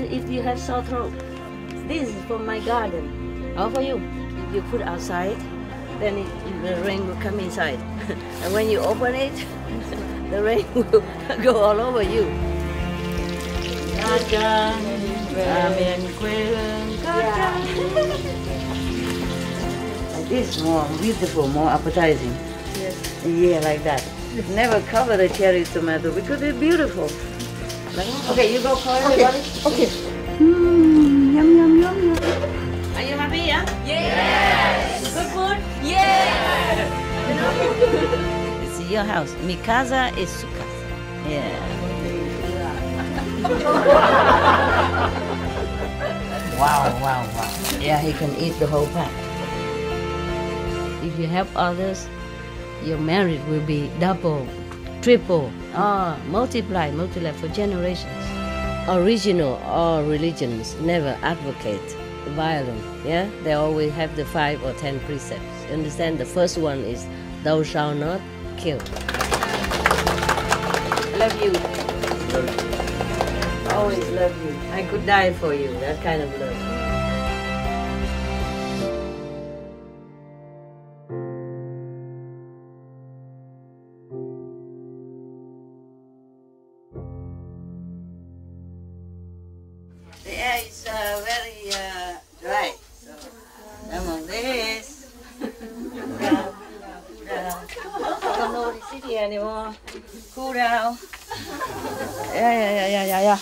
if you have sore throat. This is from my garden. All for you. If you put outside, then the rain will come inside. And when you open it, the rain will go all over you. Like this, more beautiful, more appetizing. Yes. Yeah, like that. Never cover the cherry tomato because they're beautiful. Okay, you go for everybody. Okay. Yum, yum, yum, yum. Are you happy, yeah? Yes! Good food? Yes! It's your house. Mi casa is su casa. Yeah. Wow, wow, wow. Yeah, he can eat the whole pack. If you help others, your marriage will be double, triple, multiply for generations. Original all religions never advocate violence. Yeah, they always have the 5 or 10 precepts. You understand? The first one is thou shalt not kill. Love you. Always love you. I could die for you. That kind of love. The air is very dry, so I'm on this. I don't know the city anymore. Cool down. Yeah.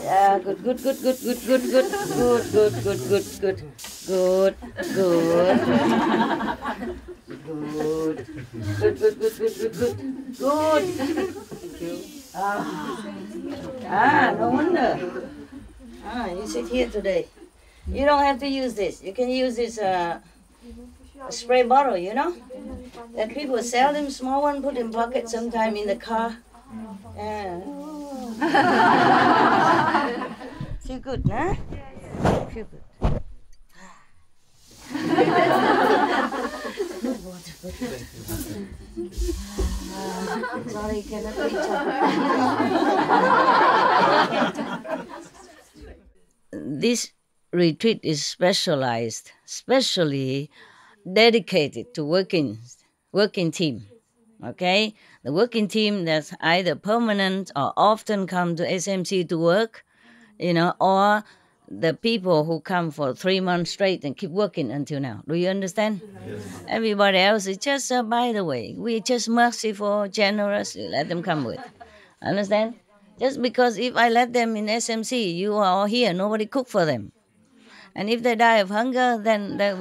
Yeah, good. Good. Thank you. No wonder. You sit here today. You don't have to use this. You can use this spray bottle, you know? That people sell them, small one, put in pocket sometime in the car. Yeah. Feel good, huh? Feel good. Sorry, cannot reach up. This retreat is specialized, specially dedicated to working team. Okay, the working team that's either permanent or often come to SMC to work, you know, or the people who come for 3 months straight and keep working until now. Do you understand? Yes. Everybody else is just by the way. We're just merciful, generous. Let them come with. Understand? Just because if I let them in SMC, you are all here, nobody cook for them. And if they die of hunger, then they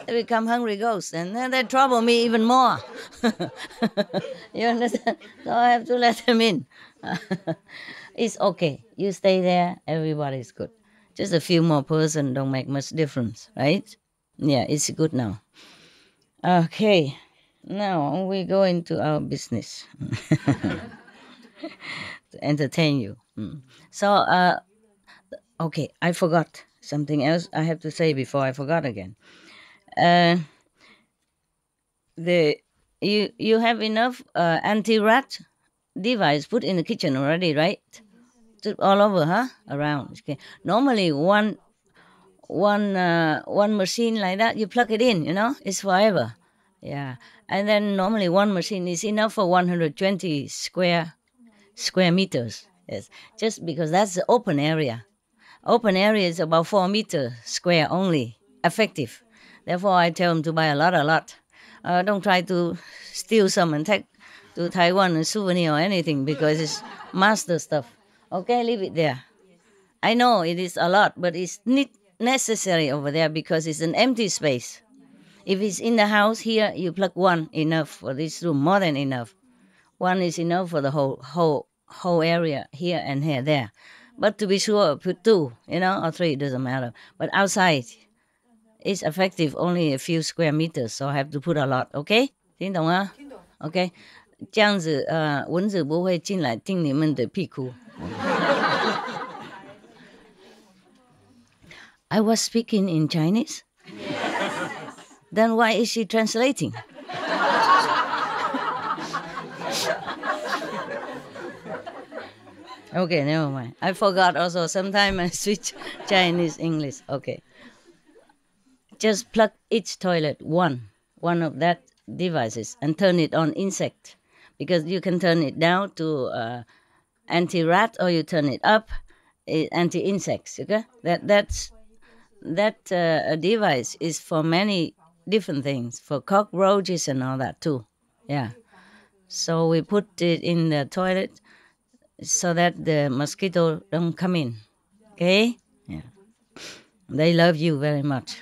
become hungry ghosts, and then they trouble me even more. You understand? So I have to let them in. It's okay. You stay there, everybody's good. Just a few more person don't make much difference, right? Yeah, it's good now. Okay, now we go into our business. To entertain you. So, okay, I forgot something else I have to say before I forgot again. You have enough anti-rat device put in the kitchen already, right? All over, huh? Around. Okay. Normally, one machine like that, you plug it in, you know, it's forever. Yeah, and then normally one machine is enough for 120 square meters. Yes, just because that's the open area. Open area is about 4 meters square only, effective. Therefore, I tell them to buy a lot. Don't try to steal some and take to Taiwan a souvenir or anything because it's master stuff. Okay, leave it there. I know it is a lot, but it's not necessary over there because it's an empty space. If it's in the house here, you plug one, enough for this room, more than enough. One is enough for the whole area here and here, there. But to be sure, put 2, you know, or 3, it doesn't matter. But outside, it's effective only a few square meters, so I have to put a lot, okay? 听懂啊? Okay. 这样子蚊子不会进来叮你们的屁股。I was speaking in Chinese. Then why is she translating? Okay, never mind. I forgot also. Sometimes I switch Chinese, English. Okay. Just plug each toilet one of that devices and turn it on insect, because you can turn it down to anti-rat or you turn it up anti-insects. Okay, that device is for many different things, for cockroaches and all that too. Yeah. So we put it in the toilet so that the mosquito don't come in. Okay. Yeah. They love you very much.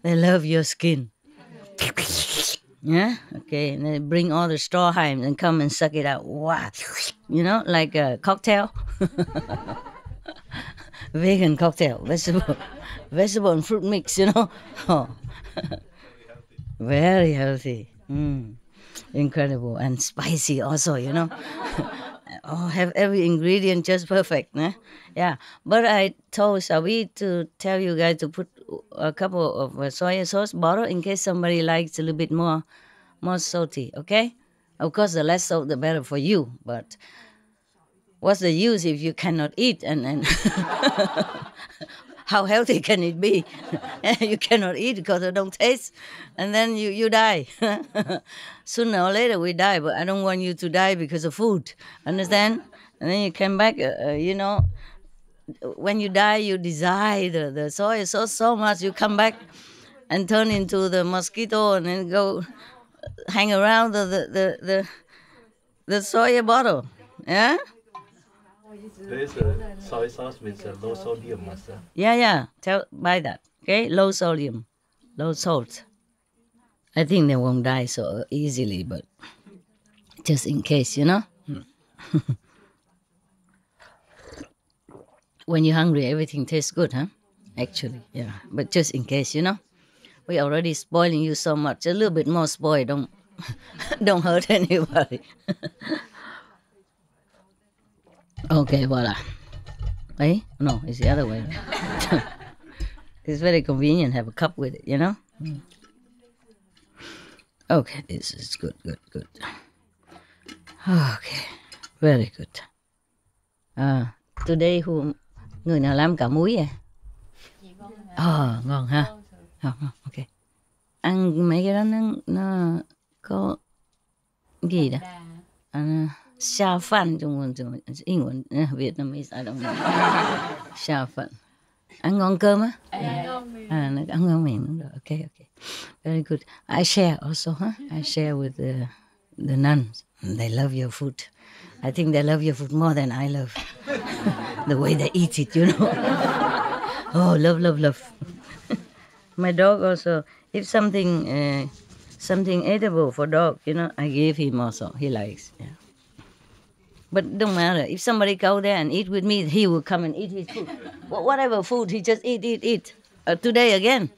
They love your skin. Yeah. Okay. And they bring all the straw hives and come and suck it out. Wow. Like a cocktail. Vegan cocktail, vegetable and fruit mix. Oh, very healthy. Incredible and spicy also. Oh, have every ingredient just perfect. Yeah. But I told Sabi to tell you guys to put a couple of soy sauce bottle in case somebody likes a little bit more salty. Okay. Of course, the less salt, the better for you. But what's the use if you cannot eat and how healthy can it be? You cannot eat because it don't taste, and then you die. Sooner or later we die, but I don't want you to die because of food. Understand? And then you come back. When you die, you desire the soy so much. You come back and turn into the mosquito, and then go hang around the soy bottle. Yeah. There is a soy sauce with low sodium, Master. Yeah. Buy that. Okay, low sodium, low salt. I think they won't die so easily, but just in case, When you're hungry, everything tastes good, huh? Actually, yeah. But just in case, we already spoiling you so much. A little bit more spoil. Don't don't hurt anybody. Okay, voila. Eh? No, it's the other way. It's very convenient. Have a cup with it, Okay, this is good. Okay, very good. Today người nào làm cả muối à? Ngon ha. Ok. Ăn mấy cái đó nó có gì đó? Xia fan Trung Quốc,英文, Vietnamese, I don't know. Xia fan. Ăn ngon cơm á? Nó ăn ngon miệng đúng rồi. Okay. Very good. I share also, huh? I share with the nuns. They love your food. I think they love your food more than I love. The way they eat it, Oh, love. My dog also. If something edible for dog, I give him also. He likes. Yeah. But don't matter. If somebody go there and eat with me, he will come and eat his food. Whatever food, he just eat. Today again.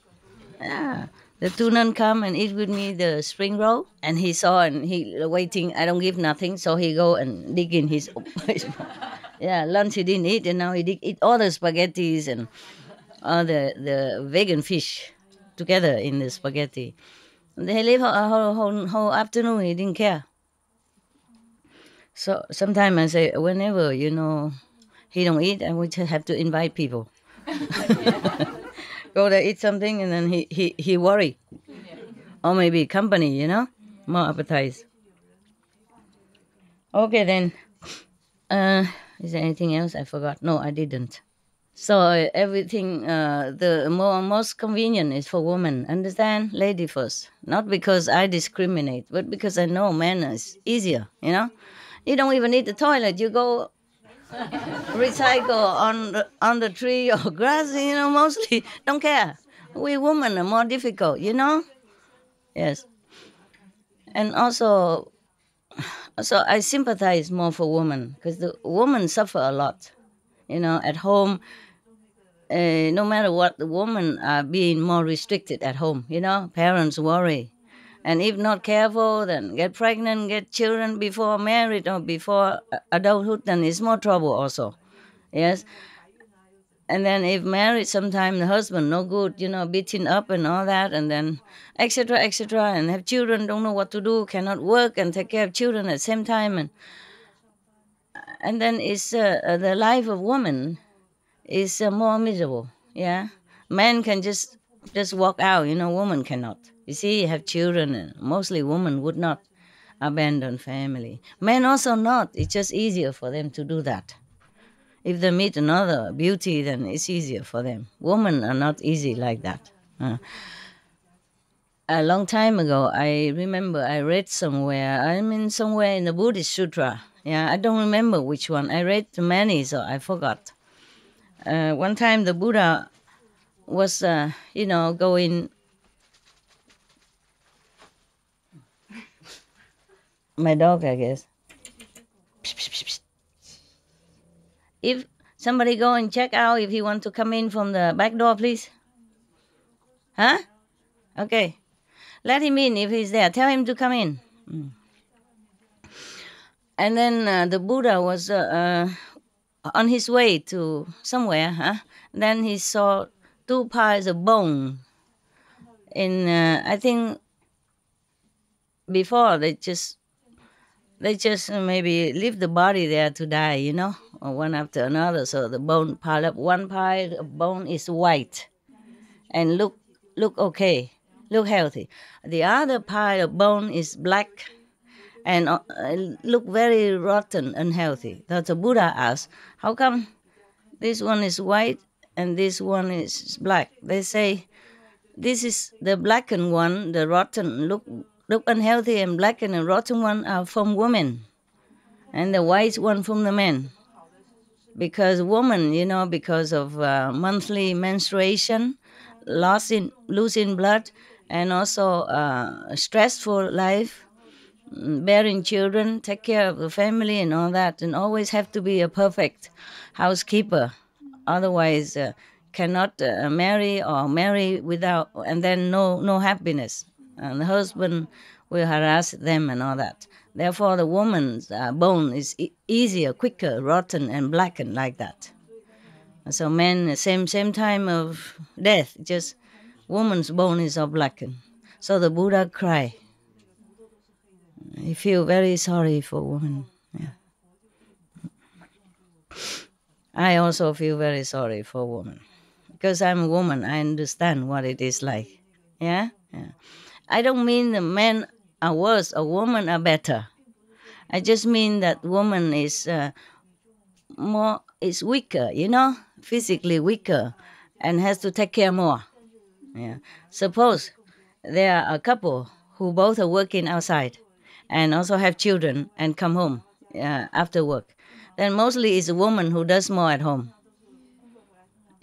Yeah. The two nuns come and eat with me the spring roll, and he saw and he waiting. I don't give nothing, so he go and dig in his. Yeah, lunch he didn't eat, and now he eat all the spaghettis and all the vegan fish together in the spaghetti. And he live a whole afternoon. He didn't care. So sometimes I say, whenever he don't eat, I would have to invite people. Go there, eat something, and then he worry, or maybe company, more appetite. Okay then. Is there anything else I forgot? No, I didn't. So everything, the most convenient is for women. Understand? Lady first. Not because I discriminate, but because I know men is easier, You don't even need the toilet. You go recycle on the tree or grass, mostly don't care. We women are more difficult, Yes. And also I sympathize more for women because the women suffer a lot, at home. No matter what, the women are being more restricted at home, Parents worry. And if not careful, then get pregnant, get children before married or before adulthood, then it's more trouble also. Yes. And then if married, sometimes the husband no good, beating up and all that, and then etc., and have children, don't know what to do, cannot work and take care of children at the same time. And And then it's the life of woman is more miserable. Yeah, men can just walk out. Woman cannot. You see, you have children, and mostly women would not abandon family. Men also not. It's just easier for them to do that. If they meet another beauty, then it's easier for them. Women are not easy like that. A long time ago, I remember I read somewhere. Somewhere in the Buddhist sutra. Yeah, I don't remember which one. I read many, so I forgot. One time the Buddha was, going. My dog, I guess. If somebody go and check out if he want to come in from the back door, please. Huh? Okay. Let him in if he's there. Tell him to come in. And then the Buddha was on his way to somewhere. Then he saw 2 piles of bone. I think before they just maybe leave the body there to die, or one after another. So the bone pile up. One pile of bone is white and look okay, look healthy. The other pile of bone is black and look very rotten, unhealthy. So the Buddha asked, how come this one is white and this one is black? They say, this is the blackened one, the rotten, look unhealthy, and blackened and rotten one are from women, and the white one from the men. Because woman, because of monthly menstruation, losing blood, and also stressful life, bearing children, take care of the family and all that, and always have to be a perfect housekeeper. Otherwise, cannot marry or marry without, and then no happiness. And the husband will harass them and all that. Therefore, the woman's bone is easier, quicker, rotten and blackened like that. So men, same time of death, just woman's bone is all blackened. So the Buddha cried. He feel very sorry for women. Yeah. I also feel very sorry for women. Because I'm a woman, I understand what it is like. Yeah? I don't mean the men are worse or women are better. I just mean that woman is weaker, physically weaker, and has to take care more. Yeah. Suppose there are a couple who both are working outside and also have children and come home after work. Then mostly it's a woman who does more at home.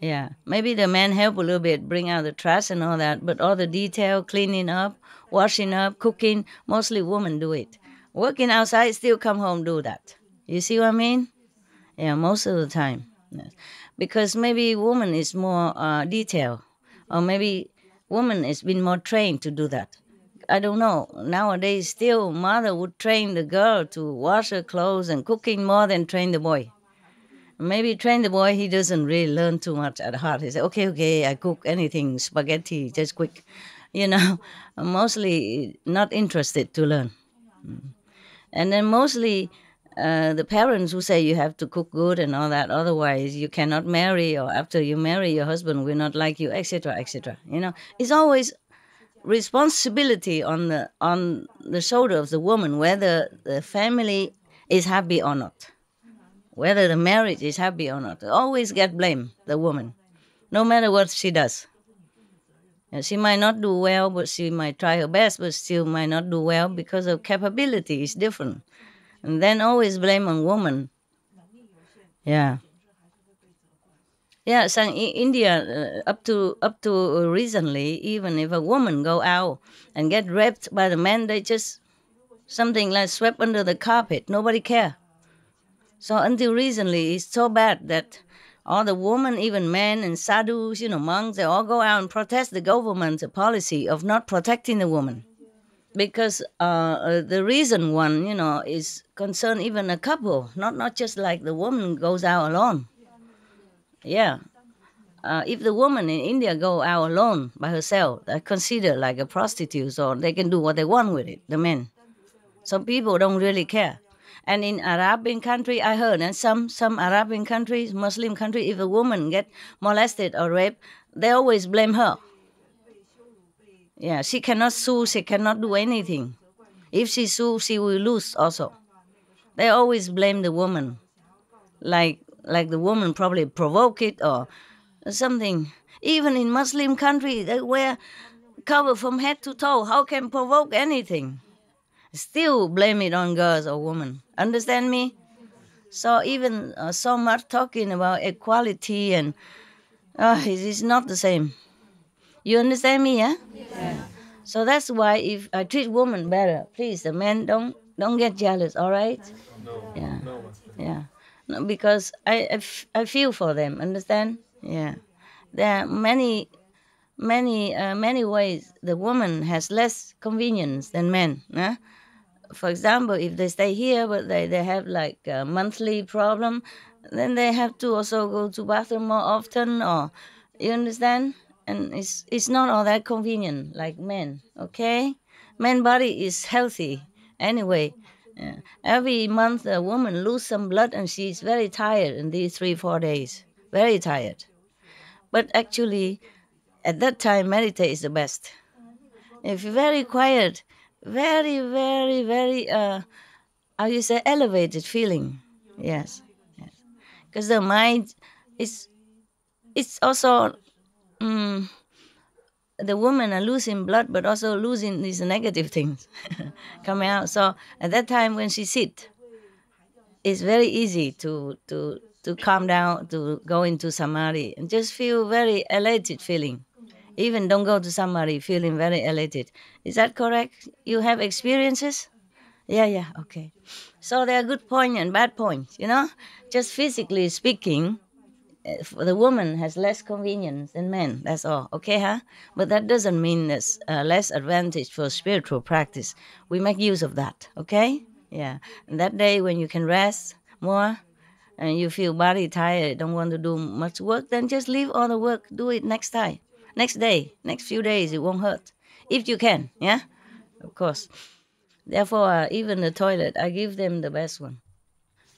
Yeah, maybe the man help a little bit, bring out the trash and all that, but all the detail, cleaning up, washing up, cooking, mostly women do it. Working outside, still come home, do that. You see what I mean? Yeah, most of the time. Yes. Because maybe woman is more detail, or maybe woman has been more trained to do that. I don't know. Nowadays, still, mother would train the girl to wash her clothes and cooking more than train the boy. Maybe train the boy, he doesn't really learn too much at heart. He said, okay, I cook anything, spaghetti, just quick. Mostly not interested to learn. And then mostly the parents who say you have to cook good and all that, otherwise you cannot marry, or after you marry, your husband will not like you, etc., etc. It's always responsibility on the shoulder of the woman, whether the family is happy or not. Whether the marriage is happy or not, always get blamed, the woman, no matter what she does. She might not do well, but she might try her best, but still might not do well because of capability is different. And then always blame on woman. Yeah. Yeah, so in India, up to recently, even if a woman go out and get raped by the men, they just something like swept under the carpet. Nobody care. So until recently, it's so bad that all the women, even men and sadhus, monks, they all go out and protest the government's policy of not protecting the woman. Because the reason one, is concern even a couple, not just like the woman goes out alone. Yeah. If the woman in India go out alone by herself, they're considered like a prostitute, so they can do what they want with it, the men. So people don't really care. And in Arabian country, I heard, and some Arabian countries, Muslim country, if a woman get molested or raped, they always blame her. Yeah, she cannot sue, she cannot do anything. If she sue, she will lose also. They always blame the woman, like the woman probably provoke it or something. Even in Muslim country, they wear cover from head to toe. How can provoke anything? Still blame it on girls or women. Understand me? So even so much talking about equality and it is not the same. You understand me? Yeah. So that's why if I treat women better, please, the men don't get jealous. All right? No. Yeah. No, Master. Yeah. No, because I feel for them. Understand? Yeah. There are many ways the woman has less convenience than men. Huh? For example, if they stay here but they have like a monthly problem, then they have to also go to bathroom more often, or you understand? And it's not all that convenient like men, okay? Man body is healthy anyway. Yeah. Every month a woman lose some blood and she's very tired in these 3-4 days. Very tired. But actually at that time meditate is the best. If you're very quiet, very, very, very, how you say, elevated feeling. Yes, yes. Because the mind is, it's also, the women are losing blood, but also losing these negative things coming out. So at that time when she sit, it's very easy to calm down, to go into samadhi and just feel very elated feeling. Even don't go to samadhi feeling very elated. Is that correct? You have experiences? Yeah, okay. So there are good points and bad points, Just physically speaking, the woman has less convenience than men, that's all, okay, huh? But that doesn't mean there's less advantage for spiritual practice. We make use of that, okay? Yeah. And that day when you can rest more and you feel body tired, don't want to do much work, then just leave all the work, do it next time, next day, next few days, it won't hurt. If you can, yeah? Of course. Therefore, even the toilet, I give them the best one.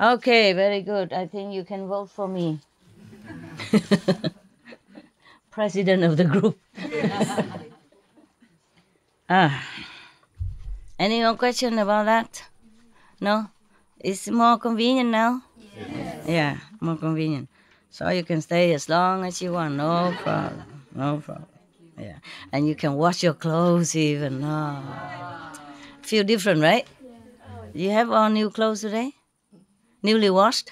Okay, very good. I think you can vote for me. President of the group. Any more question about that? No? It's more convenient now? Yes. Yeah, more convenient. So you can stay as long as you want. No problem. No problem. Yeah. And you can wash your clothes even. Feel different, right? You have all new clothes today? Newly washed?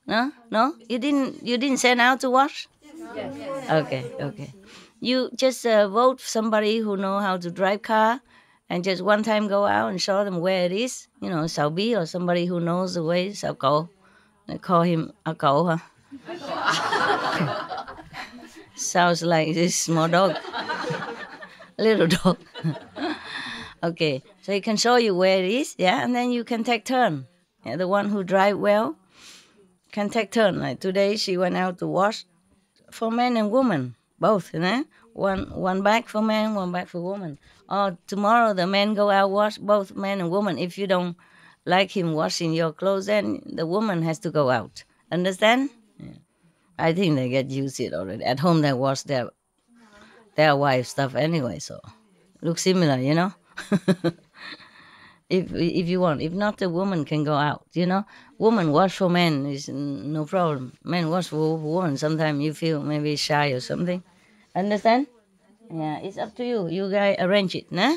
No? You didn't send out to wash? Yes. Okay. You just vote somebody who know how to drive car, and just one time go out and show them where it is. Sao Bi or somebody who knows the way. Sao Cậu. They call him A Cậu, huh? Sounds like this small dog, little dog. Okay, so he can show you where it is, yeah, and then you can take turn. Yeah, the one who drive well can take turn. Like today, she went out to wash for men and women, both, One bag for men, one bag for women. Or tomorrow, the men go out wash, both men and women. If you don't like him washing your clothes, then the woman has to go out. Understand? Yeah. I think they get used to it already. At home, they wash their wife stuff anyway, so looks similar, If you want. If not, the woman can go out, Woman wash for men is no problem. Men wash for women. Sometimes you feel maybe shy or something. Understand? Yeah, it's up to you. You guys arrange it, nah?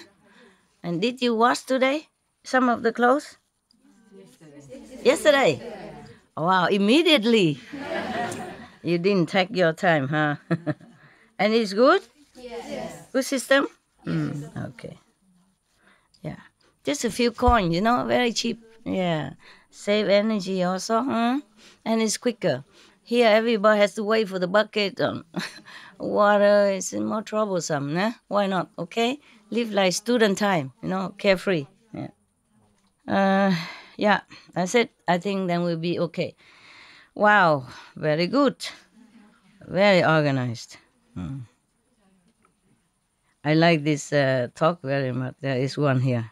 And did you wash today some of the clothes? Yesterday? Wow, immediately. You didn't take your time, huh? And it's good? Yes. Good system? Okay. Yeah. Just a few coins, very cheap. Yeah. Save energy also, huh? And it's quicker. Here, everybody has to wait for the bucket. Water is more troublesome, nah? Why not? Okay? Live like student time, carefree. Yeah, that's it. I think then we'll be okay. Wow, very good. Very organized. I like this talk very much. There is one here.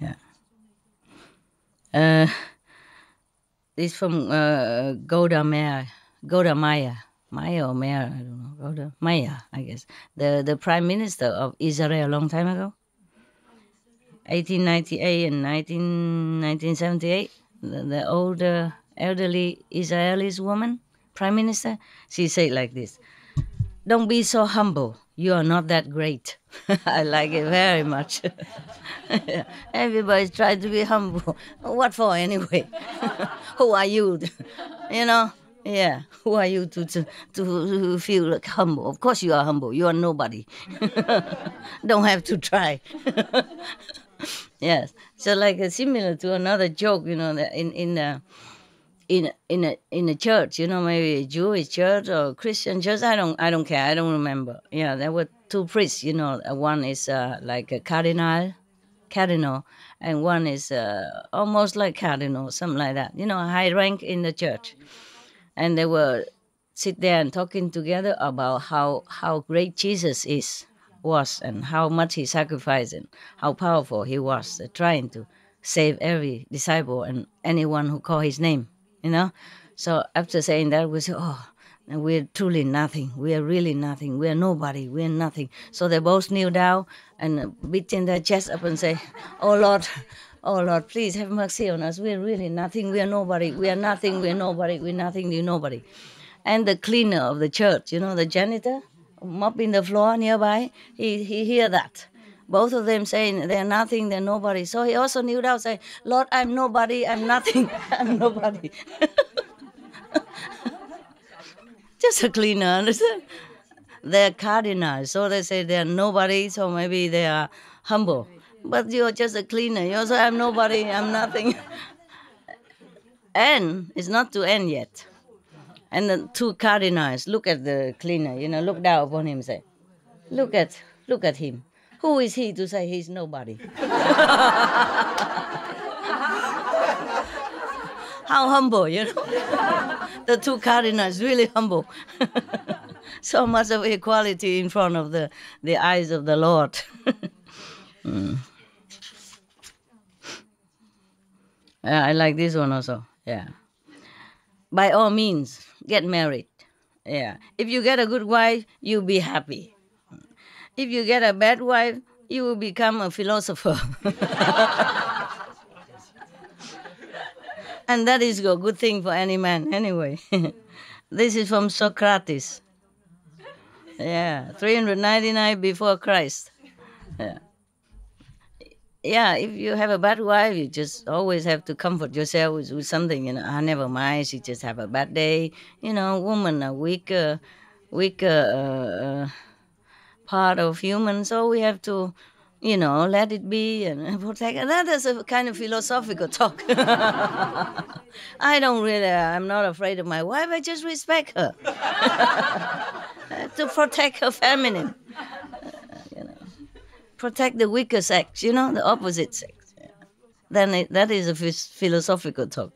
Yeah. Uh, it's from Goda Maya. Maya or Maya, I don't know. Goda Maya, I guess. The prime minister of Israel a long time ago. 1898 and 1978. The older, elderly Israeli woman, prime minister, she said like this: "Don't be so humble. You are not that great." I like it very much. Everybody's trying to be humble. What for anyway? Who are you? You know? Yeah. Who are you to feel like humble? Of course you are humble. You are nobody. Don't have to try. Yes. So like similar to another joke, that in a church, maybe a Jewish church or Christian church. I don't care. I don't remember. Yeah, there were two priests. One is like a cardinal, and one is almost like cardinal, something like that. A high rank in the church, and they were sit there and talking together about how great Jesus was and how much he sacrificed and how powerful he was, trying to save every disciple and anyone who called his name. So after saying that, we say, "Oh, we're truly nothing. We are really nothing. We are nobody. We are nothing." So they both kneel down and beating their chest up and say, "Oh Lord, oh Lord, please have mercy on us. We are really nothing. We are nobody. We are nothing. We are nobody. We are nothing. We are nobody." And the cleaner of the church, the janitor, mopping the floor nearby, he hear that. Both of them saying they're nothing, they're nobody. So he also knew that, say, "Lord, I'm nobody, I'm nothing, I'm nobody." Just a cleaner, understand? They're cardinals, so they say they're nobody, so maybe they are humble. But you're just a cleaner. You also, "I'm nobody, I'm nothing." And it's not to end yet. And the two cardinals look at the cleaner, look down upon him, say, look at him. Who is he to say he's nobody?" How humble, The two cardinals really humble. So much of equality in front of the eyes of the Lord. Yeah, I like this one also. Yeah. By all means, get married. Yeah. If you get a good wife, you'll be happy. If you get a bad wife, you will become a philosopher. And that is a good thing for any man anyway. This is from Socrates. Yeah, 399 before Christ. Yeah. Yeah, if you have a bad wife, you just always have to comfort yourself with something, Never mind, she just have a bad day. Women are weaker part of human, so we have to, let it be and protect. And that is a kind of philosophical talk. I'm not afraid of my wife. I just respect her to protect her feminine, protect the weaker sex, the opposite sex. Yeah. Then that is a philosophical talk.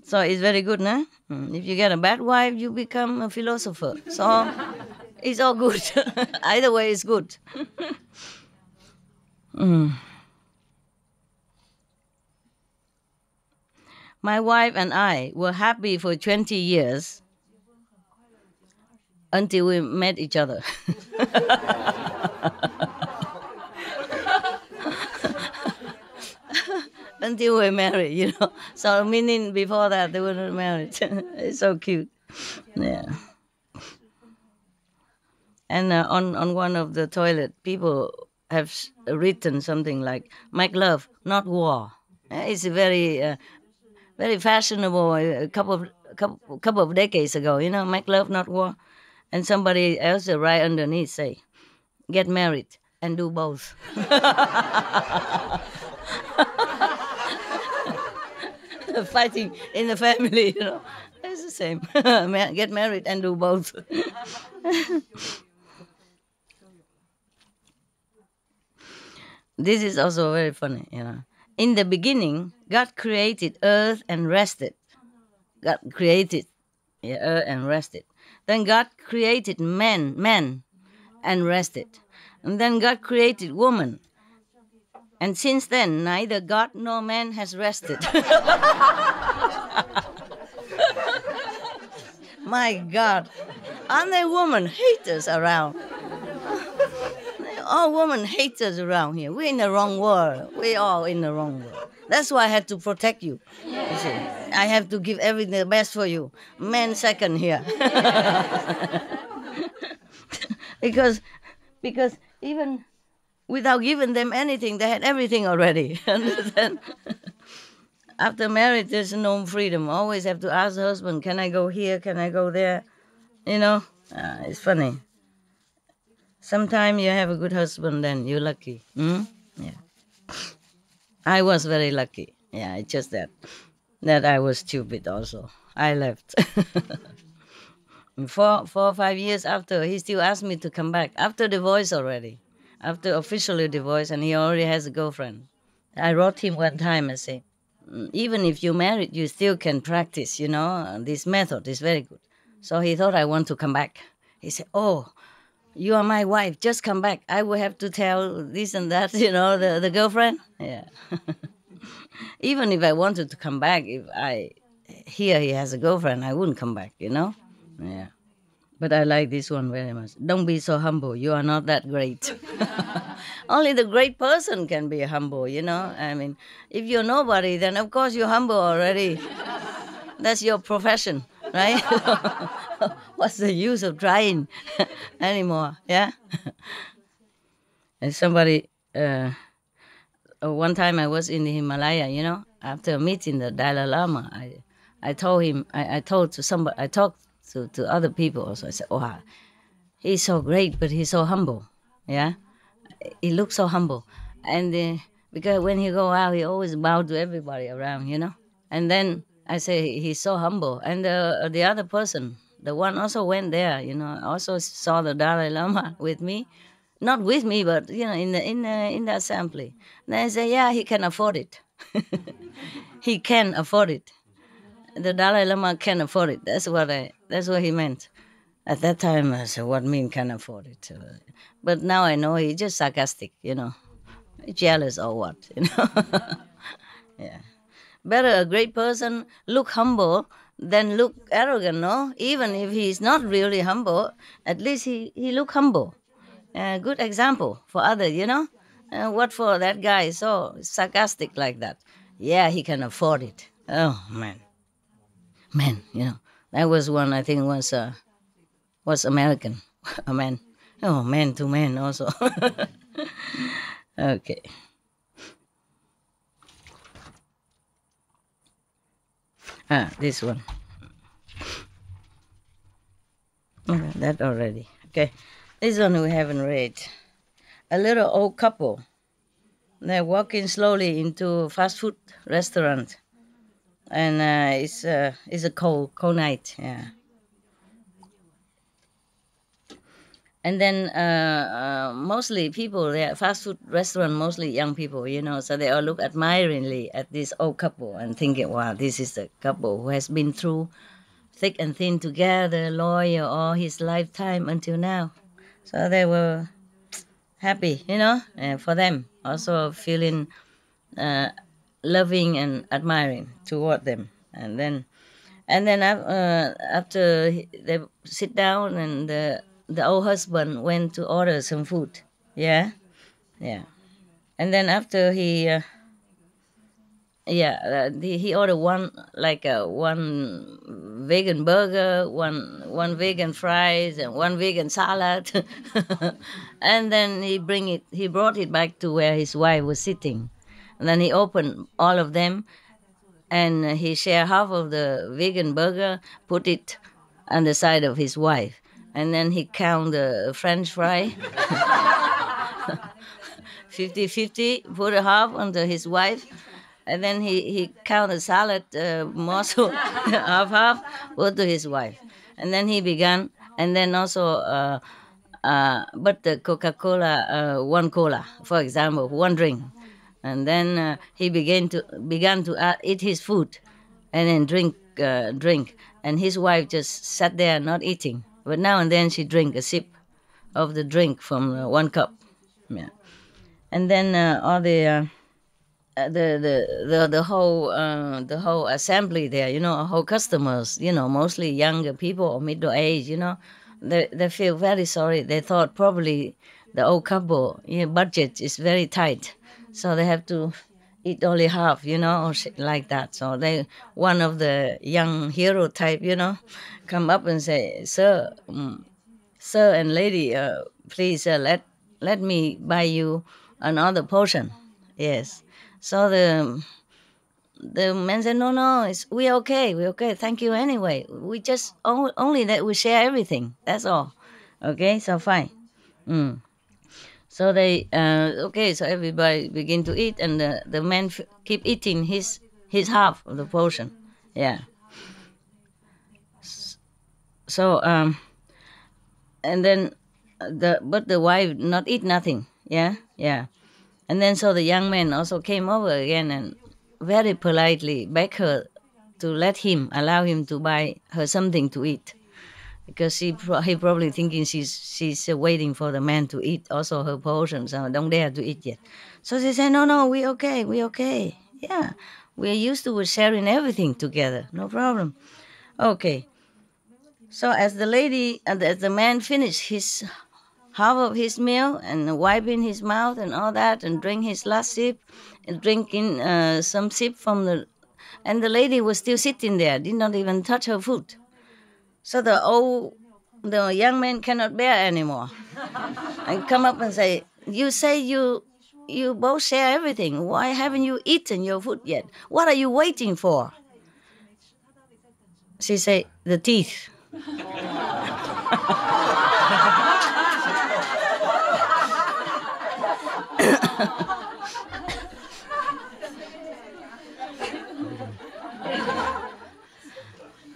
So it's very good, no? If you get a bad wife, you become a philosopher. So it's all good. Either way is good. My wife and I were happy for 20 years until we met each other. Until we married, So meaning before that they were not married. It's so cute. Yeah. And on one of the toilet, people have written something like "Make love, not war." It's very fashionable. A couple of decades ago, "Make love, not war." And somebody else right underneath say, "Get married and do both." Fighting in the family, it's the same. Get married and do both. This is also very funny, In the beginning, God created earth and rested. God created earth and rested. Then God created man and rested. And then God created woman And since then, neither God nor man has rested. My God. Aren't they women haters around? All women haters around here. We're in the wrong world. We're all in the wrong world. That's why I had to protect you. You see, I have to give everything the best for you. Men second here. because even without giving them anything, they had everything already. Understand? After marriage, there's no freedom. Always have to ask the husband, can I go here? Can I go there? You know, it's funny. Sometimes you have a good husband, then you're lucky. Hmm? Yeah. I was very lucky. Yeah, it's just that I was stupid also. I left. 4 or 5 years after, he still asked me to come back. After divorce already. After officially divorced, and he already has a girlfriend. I wrote him one time and say, even if you're married, you still can practice, this method is very good. So he thought I want to come back. He said, oh, you are my wife, just come back. I will have to tell this and that, the girlfriend. Yeah. Even if I wanted to come back, if I hear he has a girlfriend, I wouldn't come back, Yeah. But I like this one very much. Don't be so humble. You are not that great. Only the great person can be humble, I mean, if you're nobody, then of course you're humble already. That's your profession, right? What's the use of trying anymore? Yeah. And somebody, one time I was in the Himalaya, after meeting the Dalai Lama, I told him, I told to somebody, I talked to other people also. I said, oh, he's so great, but he's so humble. Yeah. He looks so humble. And because when he go out, he always bow to everybody around, And then I say, he's so humble. And the other person, the one also went there, also saw the Dalai Lama with me. Not with me, but, in the assembly. Then I say, yeah, he can afford it. He can afford it. The Dalai Lama can afford it. That's what he meant. At that time, I said, what mean can afford it? But now I know he's just sarcastic, jealous or what, Yeah. Better a great person look humble than look arrogant, no? Even if he's not really humble, at least he look humble. Good example for others, what for that guy so sarcastic like that? Yeah, he can afford it. Oh, man. Man, that was one I think was American. A man. Oh, man to man also. Okay. This one. Okay, that already. Okay. This one we haven't read. A little old couple. They're walking slowly into a fast food restaurant. And it's a cold night, yeah. And then mostly people, they fast food restaurant, mostly young people, so they all look admiringly at this old couple and thinking, wow, this is the couple who has been through thick and thin together, loyal all his lifetime until now. So they were happy, for them, also feeling loving and admiring toward them. And then after they sit down, and the old husband went to order some food. Yeah. And then after he ordered one vegan burger, one vegan fries, and one vegan salad. And then he brought it back to where his wife was sitting. And then he opened all of them, and he shared half of the vegan burger, put it on the side of his wife. And then he count the French fry, 50-50, put a half onto his wife. And then he count the salad morsel, half, put to his wife. And then he began, and then also, but the Coca-Cola, one cola, for example, one drink. And then he began to eat his food, and then drink. And his wife just sat there not eating. But now and then she drink a sip of the drink from one cup. Yeah. And then all the whole assembly there, whole customers, mostly younger people or middle age, they feel very sorry. They thought probably the old couple, budget is very tight, so they have to eat only half, or shit like that. So one of the young hero type, come up and say, "Sir, sir and lady, please let me buy you another portion." Yes. So the man said, "No, no, we okay, we okay. Thank you anyway. We just only that we share everything. That's all. Okay, so fine." Mm. So they okay. So everybody begin to eat, and the man keep eating his half of the portion. Yeah. So and then the wife not eat nothing. Yeah, yeah. And then so the young man also came over again and very politely begged her to allow him to buy her something to eat, because he probably thinking she's waiting for the man to eat also her portion, so don't dare to eat yet. So she said, "No, no, we okay, we okay. Yeah, we're used to sharing everything together, no problem." Okay. So as the man finished his half of his meal and wiping his mouth and all that and drink his last sip and drinking some sip from and the lady was still sitting there, did not even touch her food. So the young man cannot bear anymore and come up and say you both share everything. Why haven't you eaten your food yet? What are you waiting for? She said, "The teeth."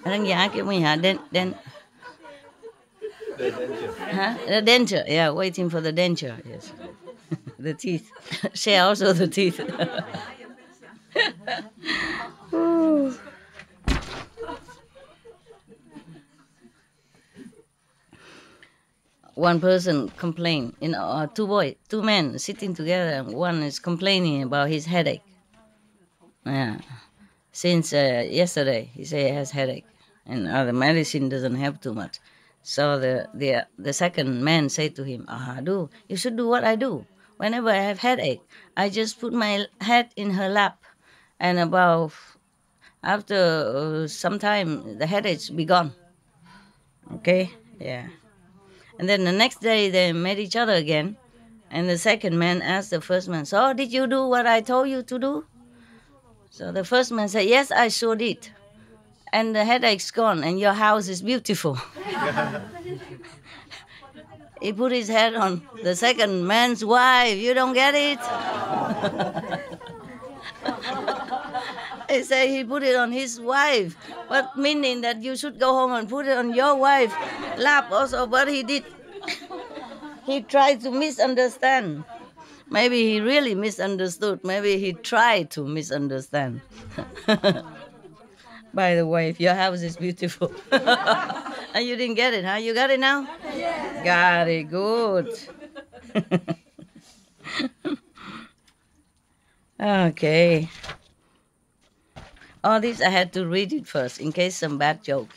Khán giả kiểu mình hả? The denture, yeah, waiting for the denture, yes. The teeth. Share also the teeth. One person complained, two men sitting together, and one is complaining about his headache. Yeah. Since yesterday, he say he has headache, and the medicine doesn't help too much. So the second man said to him, you should do what I do. Whenever I have headache, I just put my head in her lap, and after some time, the headache be gone. Okay, yeah. And then the next day, they met each other again, and the second man asked the first man, "So did you do what I told you to do?" So the first man said, "Yes, I sure did. And the headache's gone, and your house is beautiful." He put his head on the second man's wife. You don't get it? He said he put it on his wife, but meaning that you should go home and put it on your wife's lap also. But he did. He tried to misunderstand. Maybe he really misunderstood. Maybe he tried to misunderstand. By the way, if your house is beautiful. And you didn't get it, huh? You got it now? Yes. Got it, good. Okay. All this I had to read it first in case some bad joke,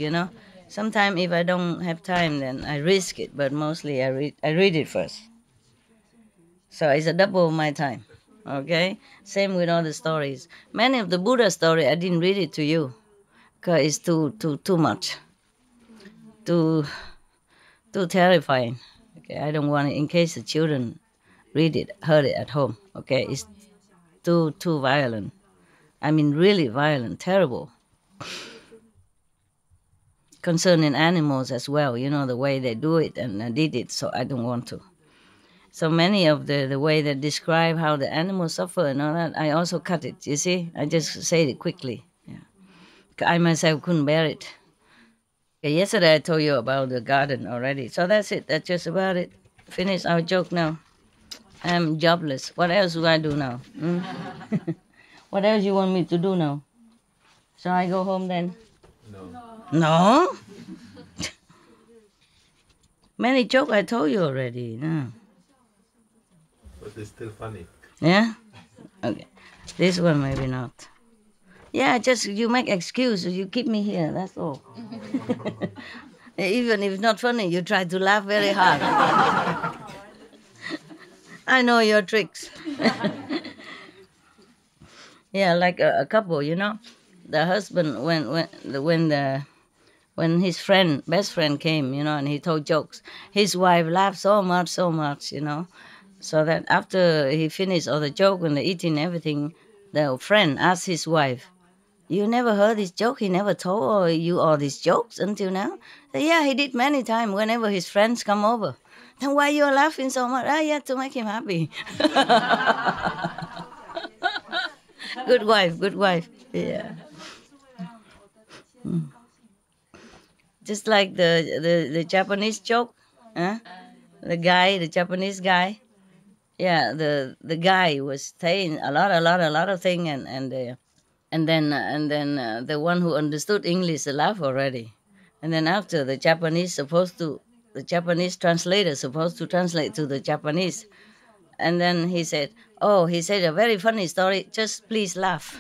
Sometimes if I don't have time, then I risk it, but mostly I read it first. So it's a double of my time. Okay? Same with all the stories. Many of the Buddha story I didn't read it to you because it's too much. Too terrifying. Okay, I don't want it in case the children heard it at home. Okay, it's too violent. I mean, really violent, terrible. Concerning animals as well, the way they do it, and I did it, so I don't want to. So many of the way they describe how the animals suffer and all that, I also cut it, you see? I just said it quickly. Yeah. I myself couldn't bear it. Okay, yesterday I told you about the garden already, so that's it. That's just about it. Finish our joke now. I'm jobless. What else do I do now? What else you want me to do now? Shall I go home then? No? Many jokes I told you already. No. But it's still funny. Yeah? Okay. This one maybe not. Yeah, just you make excuse. You keep me here. That's all. Even if it's not funny, you try to laugh very hard. I know your tricks. Yeah, like a couple, the husband when his best friend came, and he told jokes, his wife laughed so much, so that after he finished all the joke and the eating everything, the friend asked his wife, "You never heard this joke? He never told you all these jokes until now?" Yeah, he did many times whenever his friends come over. Then why you are laughing so much? Yeah, to make him happy. Good wife, good wife. Yeah. Just like the Japanese joke, huh? The Japanese guy. Yeah, the guy was saying a lot of things, and then the one who understood English laughed already, and then after the Japanese translator supposed to translate to the Japanese, and then he said, "Oh, he said a very funny story. Just please laugh."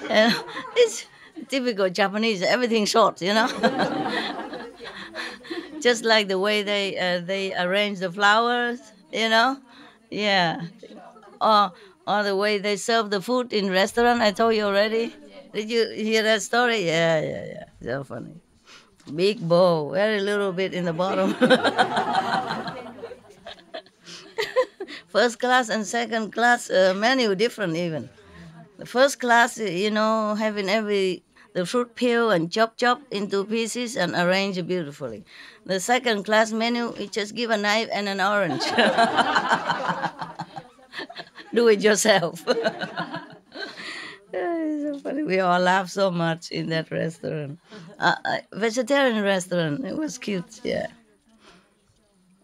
And it's typical Japanese. Everything short. Just like the way they arrange the flowers. Yeah. Or the way they serve the food in restaurant. I told you already. Did you hear that story? Yeah. So funny. Big bowl, very little bit in the bottom. First class and second class menu different even. The first class, having the fruit peel and chop into pieces and arrange it beautifully. The second class menu, you just give a knife and an orange. Do it yourself. It's so funny. We all laugh so much in that restaurant. Vegetarian restaurant. It was cute, yeah.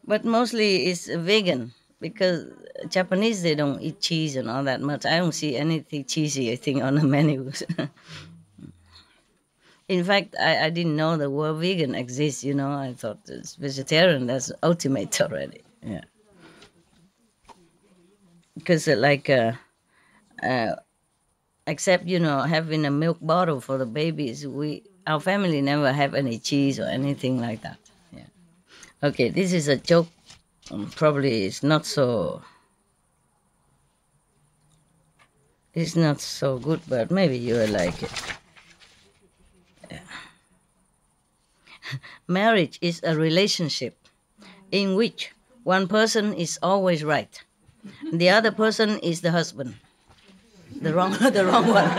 But mostly it's vegan because Japanese, they don't eat cheese and all that much. I don't see anything cheesy, I think, on the menus. In fact, I didn't know the word vegan exists, I thought it's vegetarian, that's ultimate already. Yeah. Because except, having a milk bottle for the babies, our family never have any cheese or anything like that. Yeah. Okay, this is a joke. Probably it's not so good, but maybe you will like it. Yeah. Marriage is a relationship in which one person is always right. The other person is the husband. The wrong one.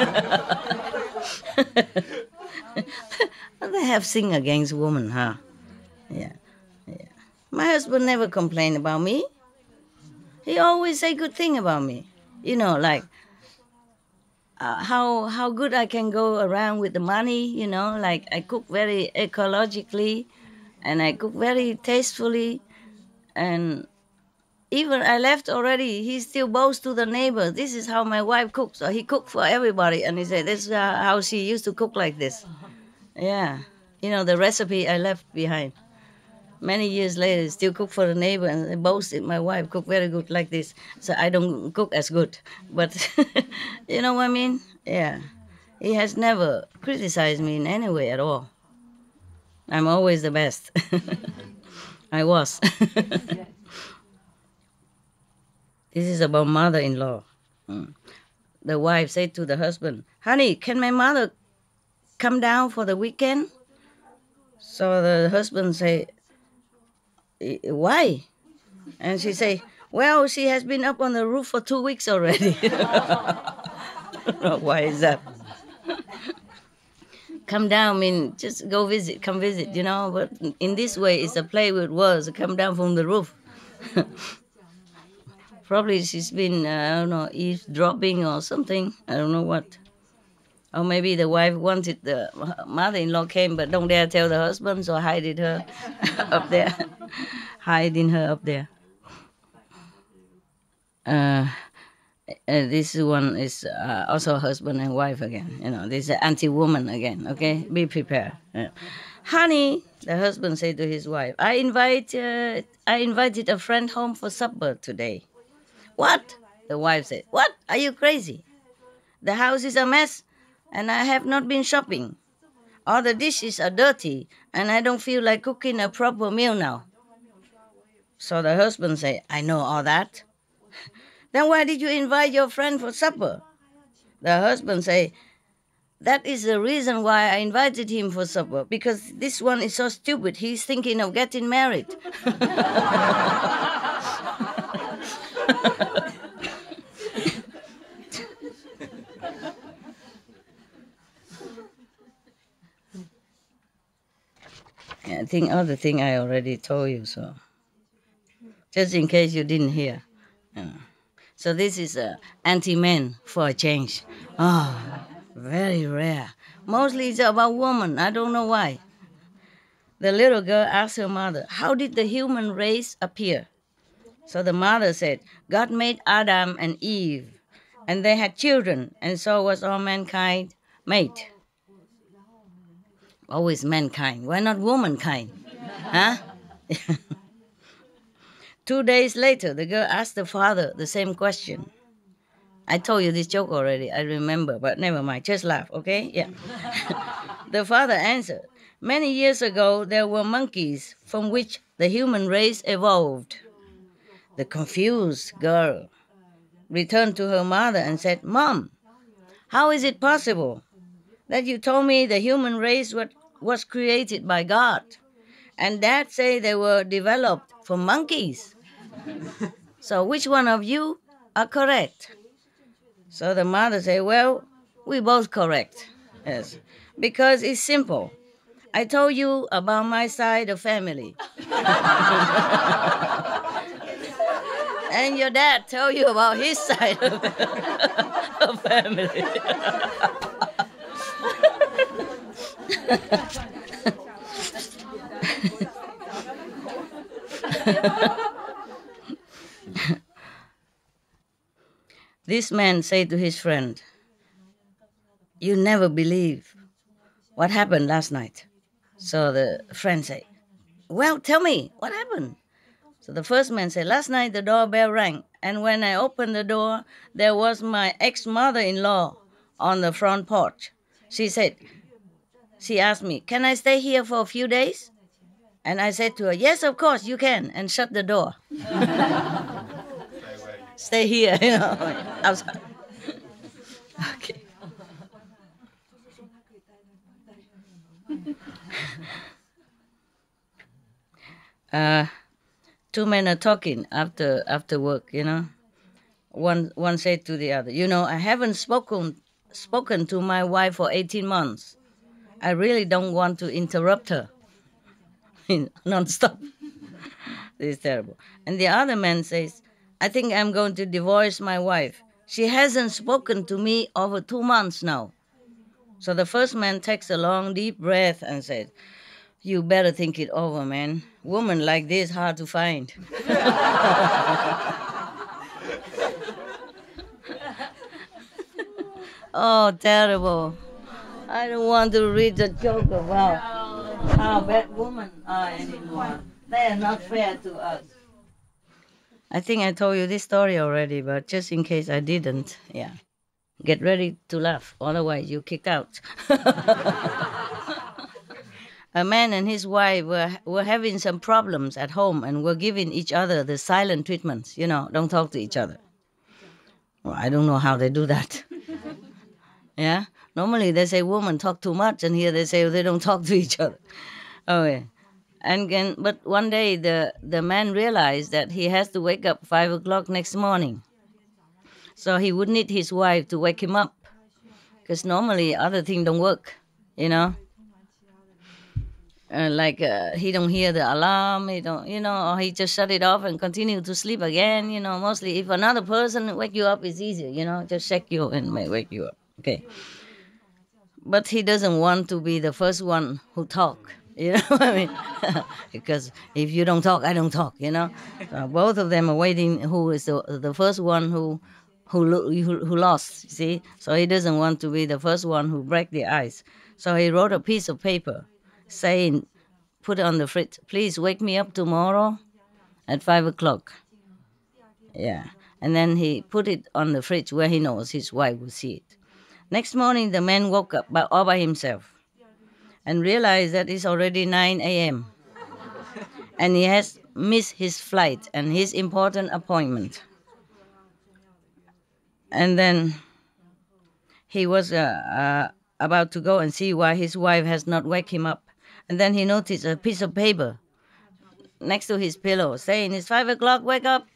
They have sing against women, huh? Yeah. My husband never complained about me. He always say good thing about me. Like how good I can go around with the money. Like I cook very ecologically, and I cook very tastefully, and even I left already, he still boasts to the neighbors. This is how my wife cooks. So he cooked for everybody, and he said this is how she used to cook like this. Yeah, the recipe I left behind. Many years later, still cook for the neighbor and boasted my wife cook very good like this. So I don't cook as good, but you know what I mean? Yeah, he has never criticized me in any way at all. I'm always the best. I was. This is about mother-in-law. The wife said to the husband, "Honey, can my mother come down for the weekend?" So the husband say, "Why?" And she say, "Well, she has been up on the roof for 2 weeks already." Why is that? Come down mean just go visit, come visit, But in this way, it's a play with words. Come down from the roof. Probably she's been, I don't know, eavesdropping or something. I don't know what. Or maybe the wife wanted the mother-in-law came, but don't dare tell the husband, so hiding her up there. Hiding her up there. This one is also husband and wife again. This is anti-woman again. Okay, be prepared. Yeah. Honey, the husband said to his wife, I invited a friend home for supper today. What? The wife said. What? Are you crazy? The house is a mess, and I have not been shopping. All the dishes are dirty, and I don't feel like cooking a proper meal now. So the husband said, I know all that. Then why did you invite your friend for supper? The husband said, that is the reason why I invited him for supper, because this one is so stupid. He's thinking of getting married. I think other thing I already told you, so just in case you didn't hear. So this is a anti-man for a change. Oh, very rare. Mostly it's about women. I don't know why. The little girl asked her mother, how did the human race appear? So the mother said, God made Adam and Eve, and they had children, and so was all mankind made. Always mankind. Why not womankind? Huh? 2 days later, the girl asked the father the same question. I told you this joke already, I remember, but never mind, just laugh, okay? Yeah. The father answered, many years ago there were monkeys from which the human race evolved. The confused girl returned to her mother and said, Mom, how is it possible that you told me the human race was created by God, and Dad say they were developed from monkeys? So which one of you are correct? So the mother said, well, we both correct. Yes, because it's simple. I told you about my side of family. And your dad told you about his side of family. This man said to his friend, you never believe what happened last night. So the friend said, well, tell me, what happened? So the first man said, last night the doorbell rang, and when I opened the door, there was my ex-mother-in-law on the front porch. She asked me, can I stay here for a few days? And I said to her, yes, of course, you can, and shut the door. Stay here, outside. Okay. Two men are talking after work, One said to the other, I haven't spoken to my wife for 18 months. I really don't want to interrupt her. Non-stop. This is terrible. And the other man says, I think I'm going to divorce my wife. She hasn't spoken to me over 2 months now. So the first man takes a long, deep breath and says, you better think it over, man. Woman like this, hard to find. Oh, terrible. I don't want to read the joke about how bad women are anymore. They are not fair to us. I think I told you this story already, but just in case I didn't, yeah. Get ready to laugh, otherwise you kicked out. A man and his wife were having some problems at home and were giving each other the silent treatments, don't talk to each other. Well, I don't know how they do that. Yeah? Normally they say women talk too much, and here they say they don't talk to each other. Okay. But one day the man realized that he has to wake up 5 o'clock next morning. So he would need his wife to wake him up, because normally other things don't work, he don't hear the alarm, he don't, or he just shut it off and continue to sleep again. Mostly if another person wake you up, it's easier, just shake you and wake you up. Okay. But he doesn't want to be the first one who talk. You know what I mean? Because if you don't talk, I don't talk, So both of them are waiting who is the first one who who lost, you see. So he doesn't want to be the first one who break the ice. So he wrote a piece of paper saying, put it on the fridge, please wake me up tomorrow at 5 o'clock. Yeah. And then he put it on the fridge where he knows his wife will see it. Next morning, the man woke up all by himself and realized that it's already 9 a.m. and he has missed his flight and his important appointment. And then he was about to go and see why his wife has not wake him up. And then he noticed a piece of paper next to his pillow saying, it's 5 o'clock, wake up.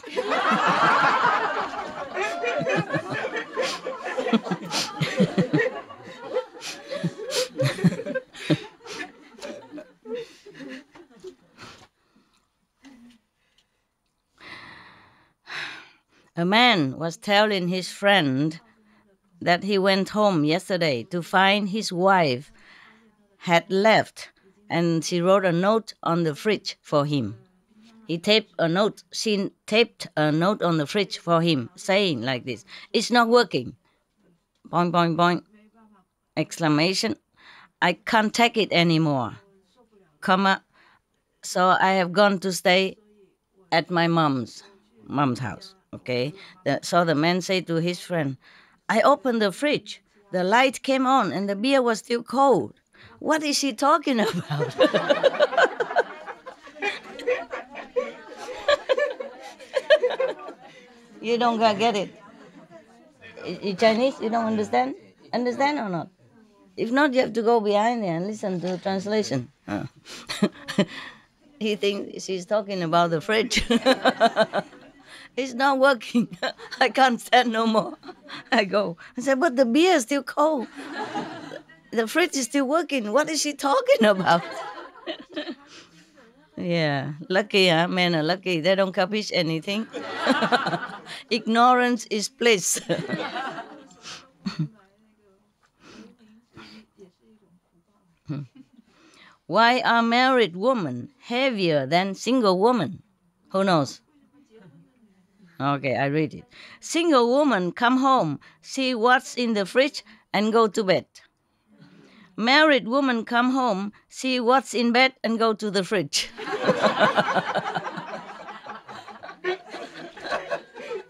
A man was telling his friend that he went home yesterday to find his wife had left, and she wrote a note on the fridge for him. She taped a note on the fridge for him, saying like this, it's not working. Boing, boing, boing. Exclamation. I can't take it anymore. Comma. So I have gone to stay at my mom's house. Okay. So the man said to his friend, I opened the fridge. The light came on and the beer was still cold. What is she talking about? You don't get it. You Chinese? You don't understand? Understand or not? If not, you have to go behind there and listen to the translation. He thinks she's talking about the fridge. It's not working. I can't stand no more. I go. I said, but the beer is still cold. The fridge is still working. What is she talking about? Yeah, lucky, huh? Men are lucky. They don't capish anything. Ignorance is bliss. Why are married women heavier than single women? Who knows? Okay, I read it. Single woman come home, see what's in the fridge, and go to bed. Married woman come home, see what's in bed, and go to the fridge.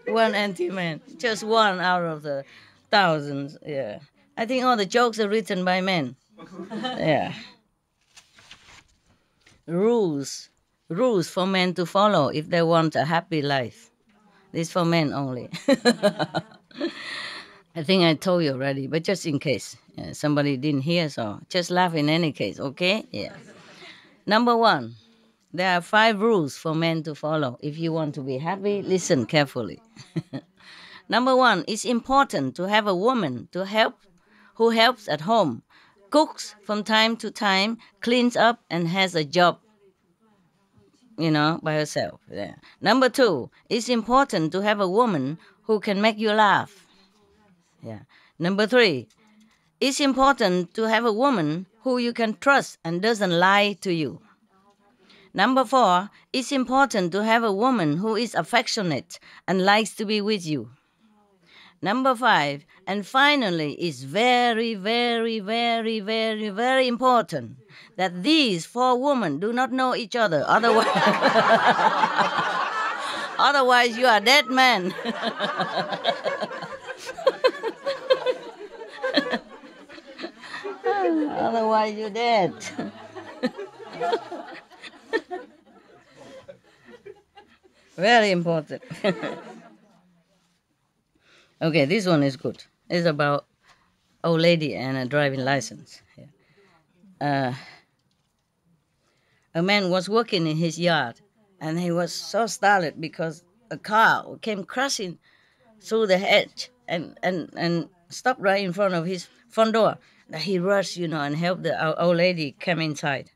One anti-man, just one out of the thousands. Yeah, I think all the jokes are written by men. Yeah. Rules for men to follow if they want a happy life. This for men only. I think I told you already, but just in case somebody didn't hear, so just laugh in any case, okay? Yeah. Number 1, there are 5 rules for men to follow. If you want to be happy, listen carefully. Number 1, it's important to have a woman who helps at home, cooks from time to time, cleans up, and has a job, by herself. Yeah. Number 2, it's important to have a woman who can make you laugh. Yeah. Number 3, it's important to have a woman who you can trust and doesn't lie to you. Number 4, it's important to have a woman who is affectionate and likes to be with you. Number 5, and finally, it's very, very, very, very, very important that these 4 women do not know each other. Otherwise you are dead man. Otherwise you're dead. Very important. Okay, this one is good. It's about old lady and a driving license. Yeah. A man was working in his yard, and he was so startled because a car came crashing through the hedge and stopped right in front of his front door. He rushed, and helped the old lady come inside